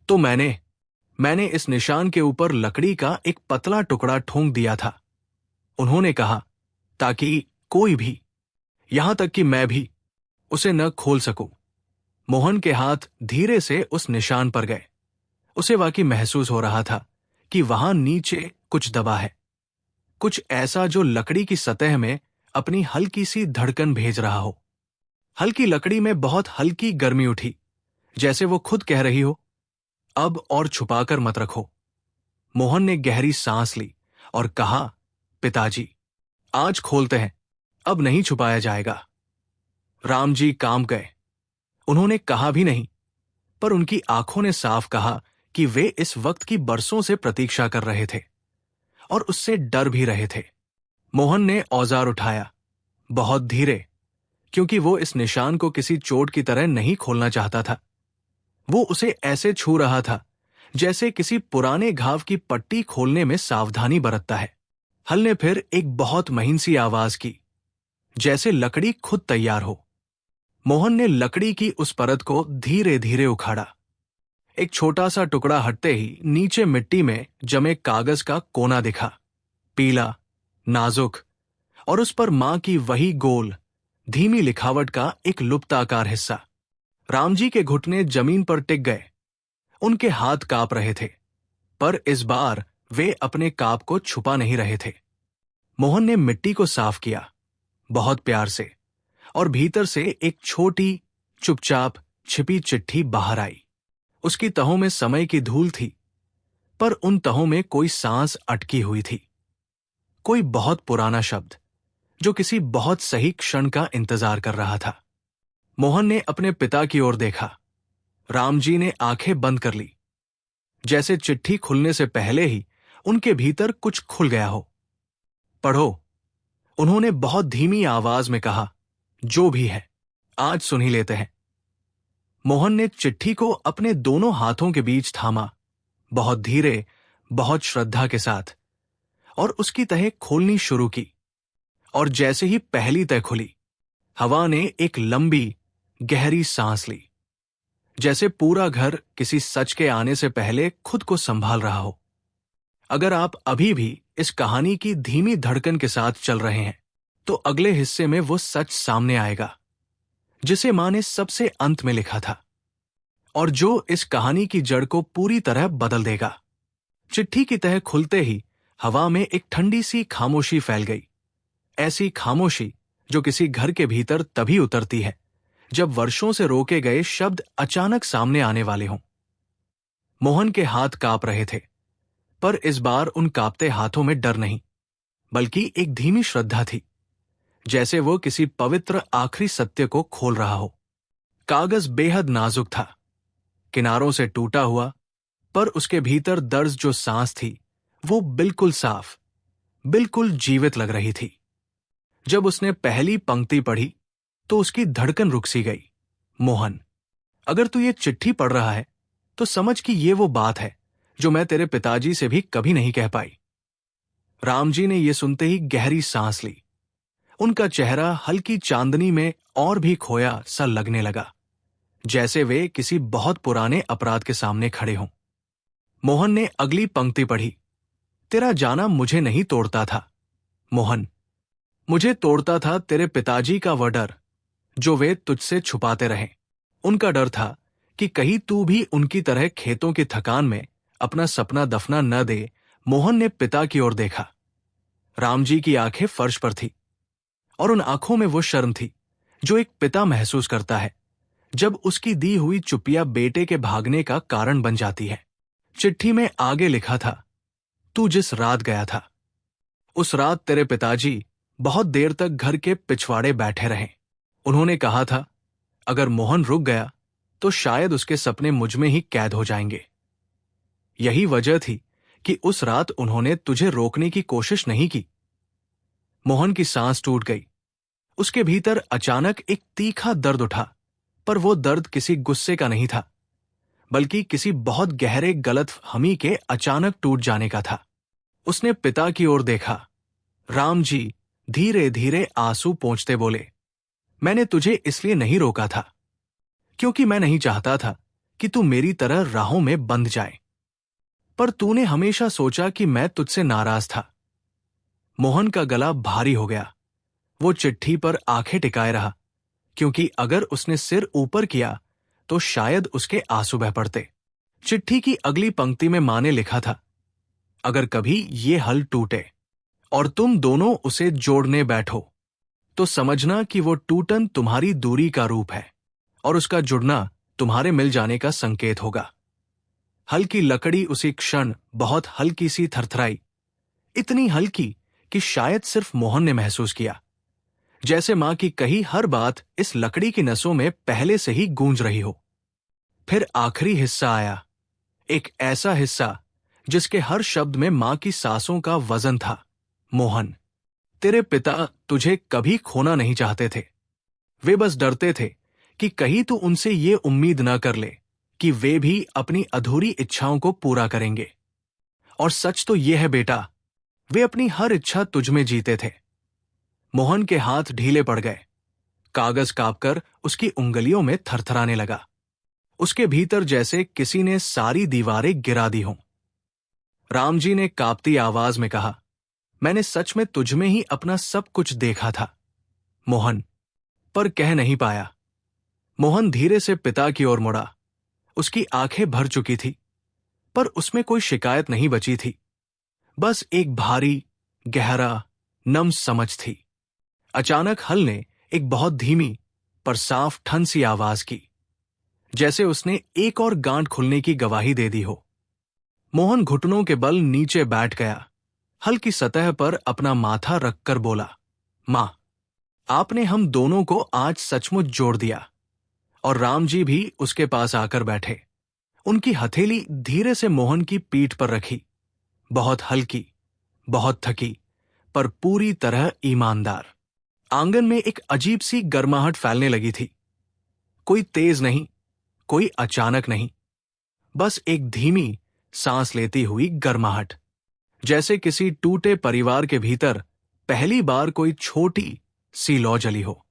तो मैंने इस निशान के ऊपर लकड़ी का एक पतला टुकड़ा ठोंक दिया था। उन्होंने कहा, ताकि कोई भी, यहां तक कि मैं भी, उसे न खोल सकूं। मोहन के हाथ धीरे से उस निशान पर गए। उसे वाकई महसूस हो रहा था कि वहां नीचे कुछ दबा है, कुछ ऐसा जो लकड़ी की सतह में अपनी हल्की सी धड़कन भेज रहा हो। हल्की लकड़ी में बहुत हल्की गर्मी उठी, जैसे वो खुद कह रही हो, अब और छुपाकर मत रखो। मोहन ने गहरी सांस ली और कहा, पिताजी, आज खोलते हैं, अब नहीं छुपाया जाएगा। राम जी काम गए। उन्होंने कहा भी नहीं, पर उनकी आंखों ने साफ कहा कि वे इस वक्त की बरसों से प्रतीक्षा कर रहे थे और उससे डर भी रहे थे। मोहन ने औजार उठाया, बहुत धीरे, क्योंकि वो इस निशान को किसी चोट की तरह नहीं खोलना चाहता था। वो उसे ऐसे छू रहा था जैसे किसी पुराने घाव की पट्टी खोलने में सावधानी बरतता है। हल ने फिर एक बहुत महीन सी आवाज की, जैसे लकड़ी खुद तैयार हो। मोहन ने लकड़ी की उस परत को धीरे धीरे उखाड़ा। एक छोटा सा टुकड़ा हटते ही नीचे मिट्टी में जमे कागज का कोना दिखा, पीला, नाजुक, और उस पर मां की वही गोल, धीमी लिखावट का एक लुप्ताकार हिस्सा। राम जी के घुटने जमीन पर टिक गए। उनके हाथ कांप रहे थे, पर इस बार वे अपने कांप को छुपा नहीं रहे थे। मोहन ने मिट्टी को साफ किया, बहुत प्यार से, और भीतर से एक छोटी, चुपचाप छिपी चिट्ठी बाहर आई। उसकी तहों में समय की धूल थी, पर उन तहों में कोई सांस अटकी हुई थी, कोई बहुत पुराना शब्द जो किसी बहुत सही क्षण का इंतजार कर रहा था। मोहन ने अपने पिता की ओर देखा। राम जी ने आंखें बंद कर ली, जैसे चिट्ठी खुलने से पहले ही उनके भीतर कुछ खुल गया हो। पढ़ो, उन्होंने बहुत धीमी आवाज में कहा, जो भी है, आज सुन ही लेते हैं। मोहन ने चिट्ठी को अपने दोनों हाथों के बीच थामा, बहुत धीरे, बहुत श्रद्धा के साथ, और उसकी तह खोलनी शुरू की। और जैसे ही पहली तह खुली, हवा ने एक लंबी, गहरी सांस ली, जैसे पूरा घर किसी सच के आने से पहले खुद को संभाल रहा हो। अगर आप अभी भी इस कहानी की धीमी धड़कन के साथ चल रहे हैं, तो अगले हिस्से में वो सच सामने आएगा जिसे मां ने सबसे अंत में लिखा था, और जो इस कहानी की जड़ को पूरी तरह बदल देगा। चिट्ठी की तह खुलते ही हवा में एक ठंडी सी खामोशी फैल गई, ऐसी खामोशी जो किसी घर के भीतर तभी उतरती है जब वर्षों से रोके गए शब्द अचानक सामने आने वाले हों। मोहन के हाथ कांप रहे थे, पर इस बार उन कांपते हाथों में डर नहीं, बल्कि एक धीमी श्रद्धा थी, जैसे वो किसी पवित्र आखिरी सत्य को खोल रहा हो। कागज बेहद नाजुक था, किनारों से टूटा हुआ, पर उसके भीतर दर्ज जो सांस थी वो बिल्कुल साफ, बिल्कुल जीवित लग रही थी। जब उसने पहली पंक्ति पढ़ी तो उसकी धड़कन रुक सी गई। मोहन, अगर तू ये चिट्ठी पढ़ रहा है तो समझ कि ये वो बात है जो मैं तेरे पिताजी से भी कभी नहीं कह पाई। रामजी ने यह सुनते ही गहरी सांस ली। उनका चेहरा हल्की चांदनी में और भी खोया सा लगने लगा, जैसे वे किसी बहुत पुराने अपराध के सामने खड़े हों। मोहन ने अगली पंक्ति पढ़ी। तेरा जाना मुझे नहीं तोड़ता था मोहन, मुझे तोड़ता था तेरे पिताजी का वह डर जो वे तुझसे छुपाते रहे। उनका डर था कि कहीं तू भी उनकी तरह खेतों की थकान में अपना सपना दफना न दे। मोहन ने पिता की ओर देखा। रामजी की आंखें फर्श पर थी और उन आंखों में वो शर्म थी जो एक पिता महसूस करता है जब उसकी दी हुई चुपिया बेटे के भागने का कारण बन जाती है। चिट्ठी में आगे लिखा था, तू जिस रात गया था उस रात तेरे पिताजी बहुत देर तक घर के पिछवाड़े बैठे रहे। उन्होंने कहा था अगर मोहन रुक गया तो शायद उसके सपने मुझ में ही कैद हो जाएंगे। यही वजह थी कि उस रात उन्होंने तुझे रोकने की कोशिश नहीं की। मोहन की सांस टूट गई। उसके भीतर अचानक एक तीखा दर्द उठा, पर वो दर्द किसी गुस्से का नहीं था, बल्कि किसी बहुत गहरे गलतफहमी के अचानक टूट जाने का था। उसने पिता की ओर देखा। रामजी धीरे धीरे आंसू पोंछते बोले, मैंने तुझे इसलिए नहीं रोका था क्योंकि मैं नहीं चाहता था कि तू मेरी तरह राहों में बंध जाए, पर तूने हमेशा सोचा कि मैं तुझसे नाराज था। मोहन का गला भारी हो गया। वो चिट्ठी पर आंखें टिकाए रहा, क्योंकि अगर उसने सिर ऊपर किया तो शायद उसके आंसू बह पड़ते। चिट्ठी की अगली पंक्ति में मां ने लिखा था, अगर कभी ये हल टूटे और तुम दोनों उसे जोड़ने बैठो तो समझना कि वो टूटन तुम्हारी दूरी का रूप है और उसका जुड़ना तुम्हारे मिल जाने का संकेत होगा। हल्की लकड़ी उसी क्षण बहुत हल्की सी थरथराई, इतनी हल्की कि शायद सिर्फ मोहन ने महसूस किया, जैसे मां की कही हर बात इस लकड़ी की नसों में पहले से ही गूंज रही हो। फिर आखिरी हिस्सा आया, एक ऐसा हिस्सा जिसके हर शब्द में मां की सांसों का वजन था। मोहन, तेरे पिता तुझे कभी खोना नहीं चाहते थे। वे बस डरते थे कि कहीं तू उनसे ये उम्मीद न कर ले कि वे भी अपनी अधूरी इच्छाओं को पूरा करेंगे। और सच तो यह है बेटा, वे अपनी हर इच्छा तुझ में जीते थे। मोहन के हाथ ढीले पड़ गए। कागज कांपकर उसकी उंगलियों में थरथराने लगा। उसके भीतर जैसे किसी ने सारी दीवारें गिरा दी हों। रामजी ने कांपती आवाज में कहा, मैंने सच में तुझ में ही अपना सब कुछ देखा था मोहन, पर कह नहीं पाया। मोहन धीरे से पिता की ओर मुड़ा। उसकी आंखें भर चुकी थी, पर उसमें कोई शिकायत नहीं बची थी, बस एक भारी, गहरा, नम समझ थी। अचानक हल ने एक बहुत धीमी पर साफ ठन सी आवाज की, जैसे उसने एक और गांठ खुलने की गवाही दे दी हो। मोहन घुटनों के बल नीचे बैठ गया, हल की सतह पर अपना माथा रखकर बोला, मां, आपने हम दोनों को आज सचमुच जोड़ दिया। और रामजी भी उसके पास आकर बैठे। उनकी हथेली धीरे से मोहन की पीठ पर रखी, बहुत हल्की, बहुत थकी, पर पूरी तरह ईमानदार। आंगन में एक अजीब सी गर्माहट फैलने लगी थी। कोई तेज नहीं, कोई अचानक नहीं, बस एक धीमी सांस लेती हुई गर्माहट, जैसे किसी टूटे परिवार के भीतर पहली बार कोई छोटी सी लौ जली हो।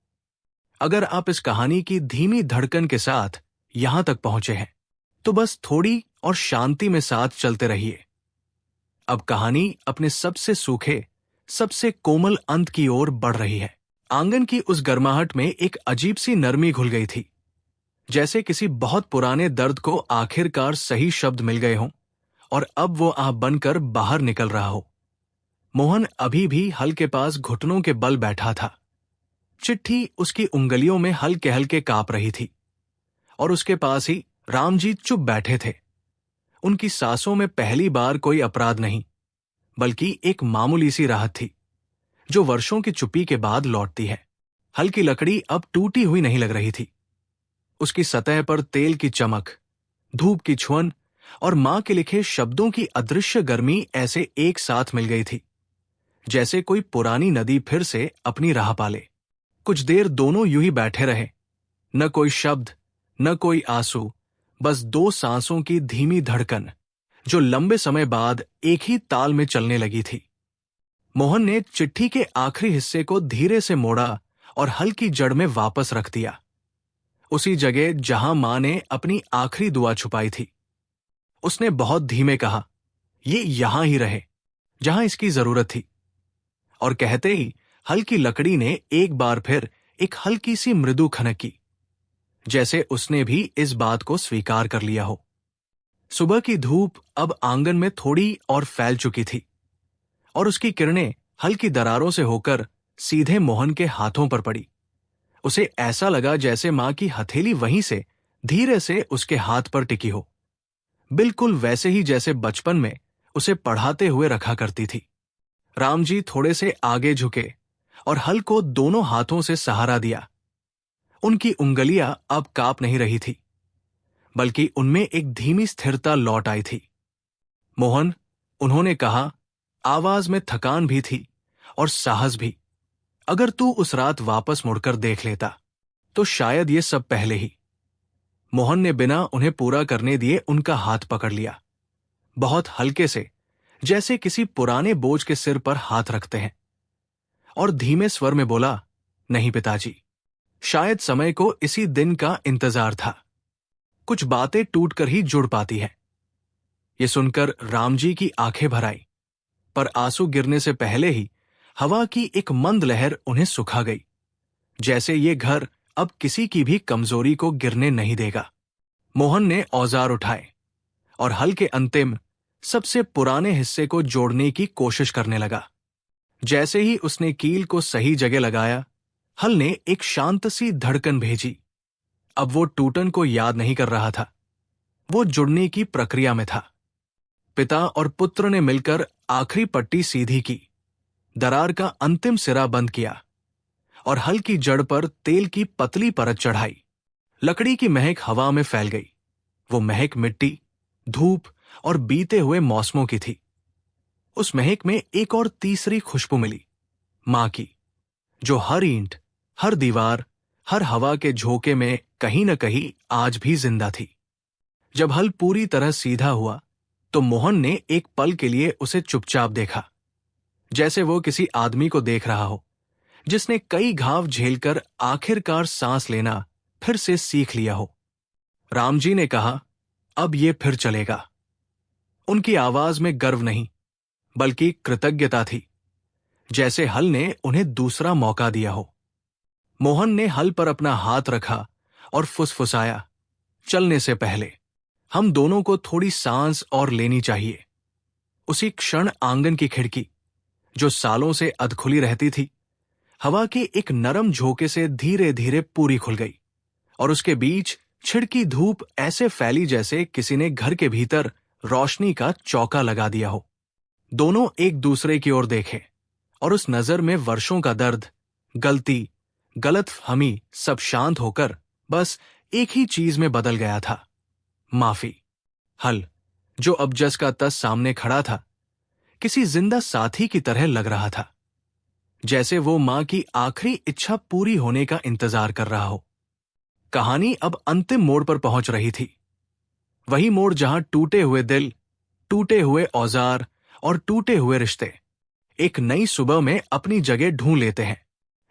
अगर आप इस कहानी की धीमी धड़कन के साथ यहां तक पहुंचे हैं तो बस थोड़ी और शांति में साथ चलते रहिए। अब कहानी अपने सबसे सूखे, सबसे कोमल अंत की ओर बढ़ रही है। आंगन की उस गर्माहट में एक अजीब सी नरमी घुल गई थी, जैसे किसी बहुत पुराने दर्द को आखिरकार सही शब्द मिल गए हों और अब वो आह बनकर बाहर निकल रहा हो। मोहन अभी भी हल के पास घुटनों के बल बैठा था। चिट्ठी उसकी उंगलियों में हल्के हल्के कांप रही थी और उसके पास ही रामजी चुप बैठे थे। उनकी सांसों में पहली बार कोई अपराध नहीं, बल्कि एक मामूली सी राहत थी जो वर्षों की चुप्पी के बाद लौटती है। हल की लकड़ी अब टूटी हुई नहीं लग रही थी। उसकी सतह पर तेल की चमक, धूप की छुअन और मां के लिखे शब्दों की अदृश्य गर्मी ऐसे एक साथ मिल गई थी, जैसे कोई पुरानी नदी फिर से अपनी राह पाले। कुछ देर दोनों यूं ही बैठे रहे, न कोई शब्द, न कोई आंसू, बस दो सांसों की धीमी धड़कन जो लंबे समय बाद एक ही ताल में चलने लगी थी। मोहन ने चिट्ठी के आखिरी हिस्से को धीरे से मोड़ा और हल्की जड़ में वापस रख दिया, उसी जगह जहां मां ने अपनी आखिरी दुआ छुपाई थी। उसने बहुत धीमे कहा, ये यहां ही रहे जहां इसकी जरूरत थी। और कहते ही हल्की लकड़ी ने एक बार फिर एक हल्की सी मृदु खनक की, जैसे उसने भी इस बात को स्वीकार कर लिया हो। सुबह की धूप अब आंगन में थोड़ी और फैल चुकी थी और उसकी किरणें हल्की दरारों से होकर सीधे मोहन के हाथों पर पड़ी। उसे ऐसा लगा जैसे मां की हथेली वहीं से धीरे से उसके हाथ पर टिकी हो, बिल्कुल वैसे ही जैसे बचपन में उसे पढ़ाते हुए रखा करती थी। रामजी थोड़े से आगे झुके और हल को दोनों हाथों से सहारा दिया। उनकी उंगलियां अब कांप नहीं रही थी, बल्कि उनमें एक धीमी स्थिरता लौट आई थी। मोहन, उन्होंने कहा, आवाज में थकान भी थी और साहस भी। अगर तू उस रात वापस मुड़कर देख लेता तो शायद ये सब पहले ही। मोहन ने बिना उन्हें पूरा करने दिए उनका हाथ पकड़ लिया, बहुत हल्के से, जैसे किसी पुराने बोझ के सिर पर हाथ रखते हैं, और धीमे स्वर में बोला, नहीं पिताजी, शायद समय को इसी दिन का इंतजार था। कुछ बातें टूटकर ही जुड़ पाती हैं। ये सुनकर रामजी की आंखें भर आई, पर आंसू गिरने से पहले ही हवा की एक मंद लहर उन्हें सुखा गई, जैसे ये घर अब किसी की भी कमजोरी को गिरने नहीं देगा। मोहन ने औजार उठाए और हल के अंतिम, सबसे पुराने हिस्से को जोड़ने की कोशिश करने लगा। जैसे ही उसने कील को सही जगह लगाया, हल ने एक शांत सी धड़कन भेजी। अब वो टूटन को याद नहीं कर रहा था, वो जुड़ने की प्रक्रिया में था। पिता और पुत्र ने मिलकर आखिरी पट्टी सीधी की, दरार का अंतिम सिरा बंद किया और हल की जड़ पर तेल की पतली परत चढ़ाई। लकड़ी की महक हवा में फैल गई। वो महक मिट्टी, धूप और बीते हुए मौसमों की थी। उस महक में एक और तीसरी खुशबू मिली, मां की, जो हर ईंट, हर दीवार, हर हवा के झोंके में कहीं न कहीं आज भी जिंदा थी। जब हल पूरी तरह सीधा हुआ तो मोहन ने एक पल के लिए उसे चुपचाप देखा, जैसे वो किसी आदमी को देख रहा हो जिसने कई घाव झेलकर आखिरकार सांस लेना फिर से सीख लिया हो। रामजी ने कहा, अब ये फिर चलेगा। उनकी आवाज में गर्व नहीं, बल्कि कृतज्ञता थी, जैसे हल ने उन्हें दूसरा मौका दिया हो। मोहन ने हल पर अपना हाथ रखा और फुसफुसाया, चलने से पहले हम दोनों को थोड़ी सांस और लेनी चाहिए। उसी क्षण आंगन की खिड़की, जो सालों से अधखुली रहती थी, हवा के एक नरम झोंके से धीरे धीरे पूरी खुल गई और उसके बीच छिड़की धूप ऐसे फैली जैसे किसी ने घर के भीतर रोशनी का चौका लगा दिया हो। दोनों एक दूसरे की ओर देखे और उस नजर में वर्षों का दर्द, गलती, गलतफहमी सब शांत होकर बस एक ही चीज में बदल गया था, माफी। हल, जो अब जस का तस सामने खड़ा था, किसी जिंदा साथी की तरह लग रहा था, जैसे वो मां की आखिरी इच्छा पूरी होने का इंतजार कर रहा हो। कहानी अब अंतिम मोड़ पर पहुंच रही थी, वही मोड़ जहां टूटे हुए दिल, टूटे हुए औजार और टूटे हुए रिश्ते एक नई सुबह में अपनी जगह ढूंढ लेते हैं।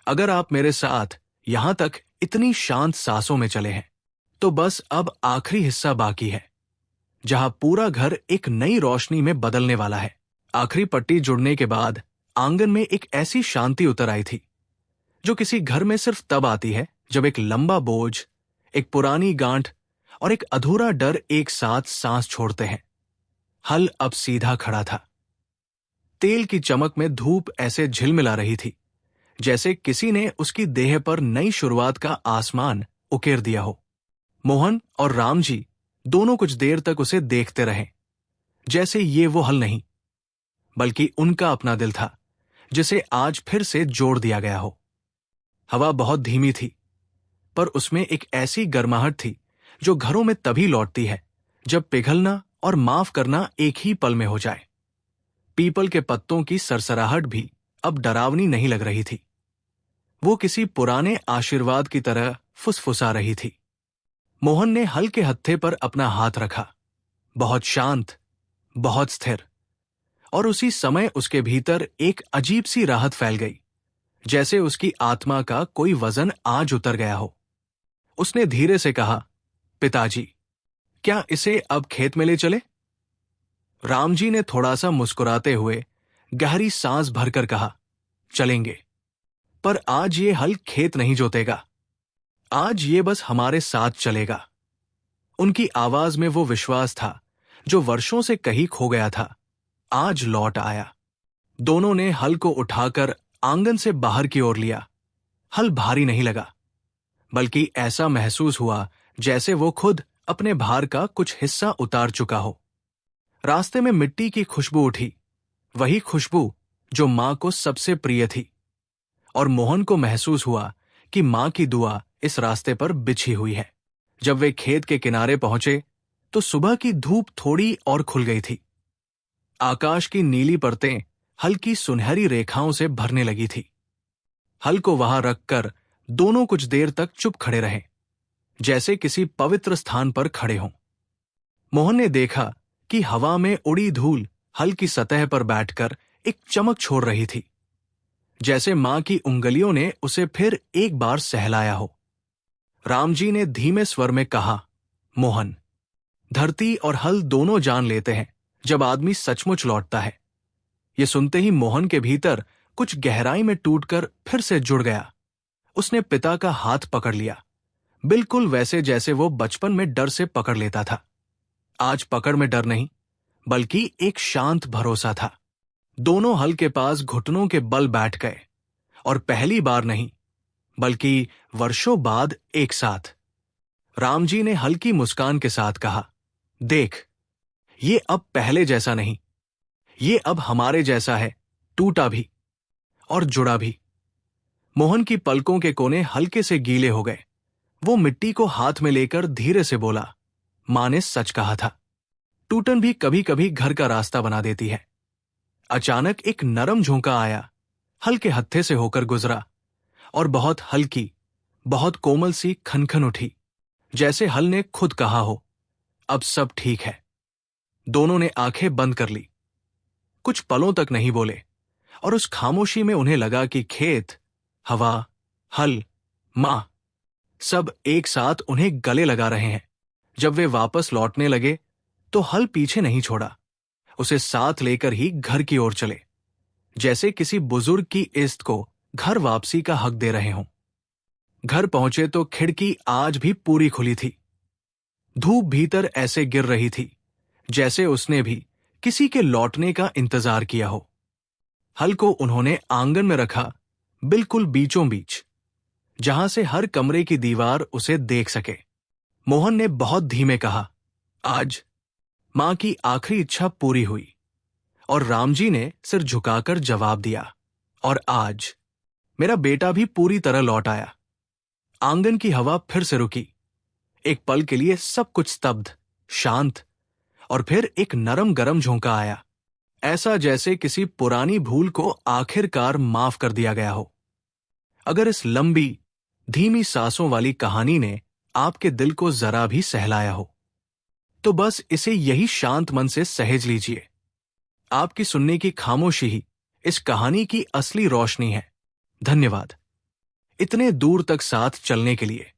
अगर आप मेरे साथ यहां तक इतनी शांत सांसों में चले हैं, तो बस अब आखिरी हिस्सा बाकी है, जहां पूरा घर एक नई रोशनी में बदलने वाला है। आखिरी पट्टी जुड़ने के बाद आंगन में एक ऐसी शांति उतर आई थी, जो किसी घर में सिर्फ तब आती है जब एक लंबा बोझ, एक पुरानी गांठ और एक अधूरा डर एक साथ सांस छोड़ते हैं। हल अब सीधा खड़ा था। तेल की चमक में धूप ऐसे झिलमिला रही थी, जैसे किसी ने उसकी देह पर नई शुरुआत का आसमान उकेर दिया हो। मोहन और रामजी दोनों कुछ देर तक उसे देखते रहे, जैसे ये वो हल नहीं, बल्कि उनका अपना दिल था, जिसे आज फिर से जोड़ दिया गया हो। हवा बहुत धीमी थी, पर उसमें एक ऐसी गर्माहट थी जो घरों में तभी लौटती है जब पिघलना और माफ करना एक ही पल में हो जाए। पीपल के पत्तों की सरसराहट भी अब डरावनी नहीं लग रही थी। वो किसी पुराने आशीर्वाद की तरह फुसफुसा रही थी। मोहन ने हल्के हत्थे पर अपना हाथ रखा, बहुत शांत, बहुत स्थिर, और उसी समय उसके भीतर एक अजीब सी राहत फैल गई, जैसे उसकी आत्मा का कोई वजन आज उतर गया हो। उसने धीरे से कहा, पिताजी, क्या इसे अब खेत में ले चले? रामजी ने थोड़ा सा मुस्कुराते हुए गहरी सांस भरकर कहा, चलेंगे, पर आज ये हल खेत नहीं जोतेगा। आज ये बस हमारे साथ चलेगा। उनकी आवाज में वो विश्वास था जो वर्षों से कहीं खो गया था, आज लौट आया। दोनों ने हल को उठाकर आंगन से बाहर की ओर लिया। हल भारी नहीं लगा, बल्कि ऐसा महसूस हुआ जैसे वो खुद अपने भार का कुछ हिस्सा उतार चुका हो। रास्ते में मिट्टी की खुशबू उठी, वही खुशबू जो मां को सबसे प्रिय थी, और मोहन को महसूस हुआ कि मां की दुआ इस रास्ते पर बिछी हुई है। जब वे खेत के किनारे पहुंचे तो सुबह की धूप थोड़ी और खुल गई थी। आकाश की नीली परतें हल्की सुनहरी रेखाओं से भरने लगी थी। हल को वहां रखकर दोनों कुछ देर तक चुप खड़े रहे, जैसे किसी पवित्र स्थान पर खड़े हों। मोहन ने देखा कि हवा में उड़ी धूल हल की सतह पर बैठकर एक चमक छोड़ रही थी, जैसे मां की उंगलियों ने उसे फिर एक बार सहलाया हो। रामजी ने धीमे स्वर में कहा, मोहन, धरती और हल दोनों जान लेते हैं जब आदमी सचमुच लौटता है। ये सुनते ही मोहन के भीतर कुछ गहराई में टूटकर फिर से जुड़ गया। उसने पिता का हाथ पकड़ लिया, बिल्कुल वैसे जैसे वो बचपन में डर से पकड़ लेता था। आज पकड़ में डर नहीं, बल्कि एक शांत भरोसा था। दोनों हल के पास घुटनों के बल बैठ गए, और पहली बार नहीं, बल्कि वर्षों बाद एक साथ। रामजी ने हल्की मुस्कान के साथ कहा, देख, ये अब पहले जैसा नहीं, ये अब हमारे जैसा है, टूटा भी और जुड़ा भी। मोहन की पलकों के कोने हल्के से गीले हो गए। वो मिट्टी को हाथ में लेकर धीरे से बोला, मां ने सच कहा था, टूटन भी कभी कभी घर का रास्ता बना देती है। अचानक एक नरम झोंका आया, हल्के हत्थे से होकर गुजरा, और बहुत हल्की, बहुत कोमल सी खनखन उठी, जैसे हल ने खुद कहा हो, अब सब ठीक है। दोनों ने आंखें बंद कर ली, कुछ पलों तक नहीं बोले, और उस खामोशी में उन्हें लगा कि खेत, हवा, हल, मां, सब एक साथ उन्हें गले लगा रहे हैं। जब वे वापस लौटने लगे तो हल पीछे नहीं छोड़ा, उसे साथ लेकर ही घर की ओर चले, जैसे किसी बुजुर्ग की इज्जत को घर वापसी का हक दे रहे हों। घर पहुंचे तो खिड़की आज भी पूरी खुली थी। धूप भीतर ऐसे गिर रही थी जैसे उसने भी किसी के लौटने का इंतजार किया हो। हल को उन्होंने आंगन में रखा, बिल्कुल बीचों बीच, जहां से हर कमरे की दीवार उसे देख सके। मोहन ने बहुत धीमे कहा, आज मां की आखिरी इच्छा पूरी हुई, और रामजी ने सिर झुकाकर जवाब दिया, और आज मेरा बेटा भी पूरी तरह लौट आया। आंगन की हवा फिर से रुकी। एक पल के लिए सब कुछ स्तब्ध, शांत, और फिर एक नरम गरम झोंका आया, ऐसा जैसे किसी पुरानी भूल को आखिरकार माफ कर दिया गया हो। अगर इस लंबी, धीमी सांसों वाली कहानी ने आपके दिल को जरा भी सहलाया हो, तो बस इसे यही शांत मन से सहेज लीजिए। आपकी सुनने की खामोशी ही इस कहानी की असली रोशनी है। धन्यवाद इतने दूर तक साथ चलने के लिए।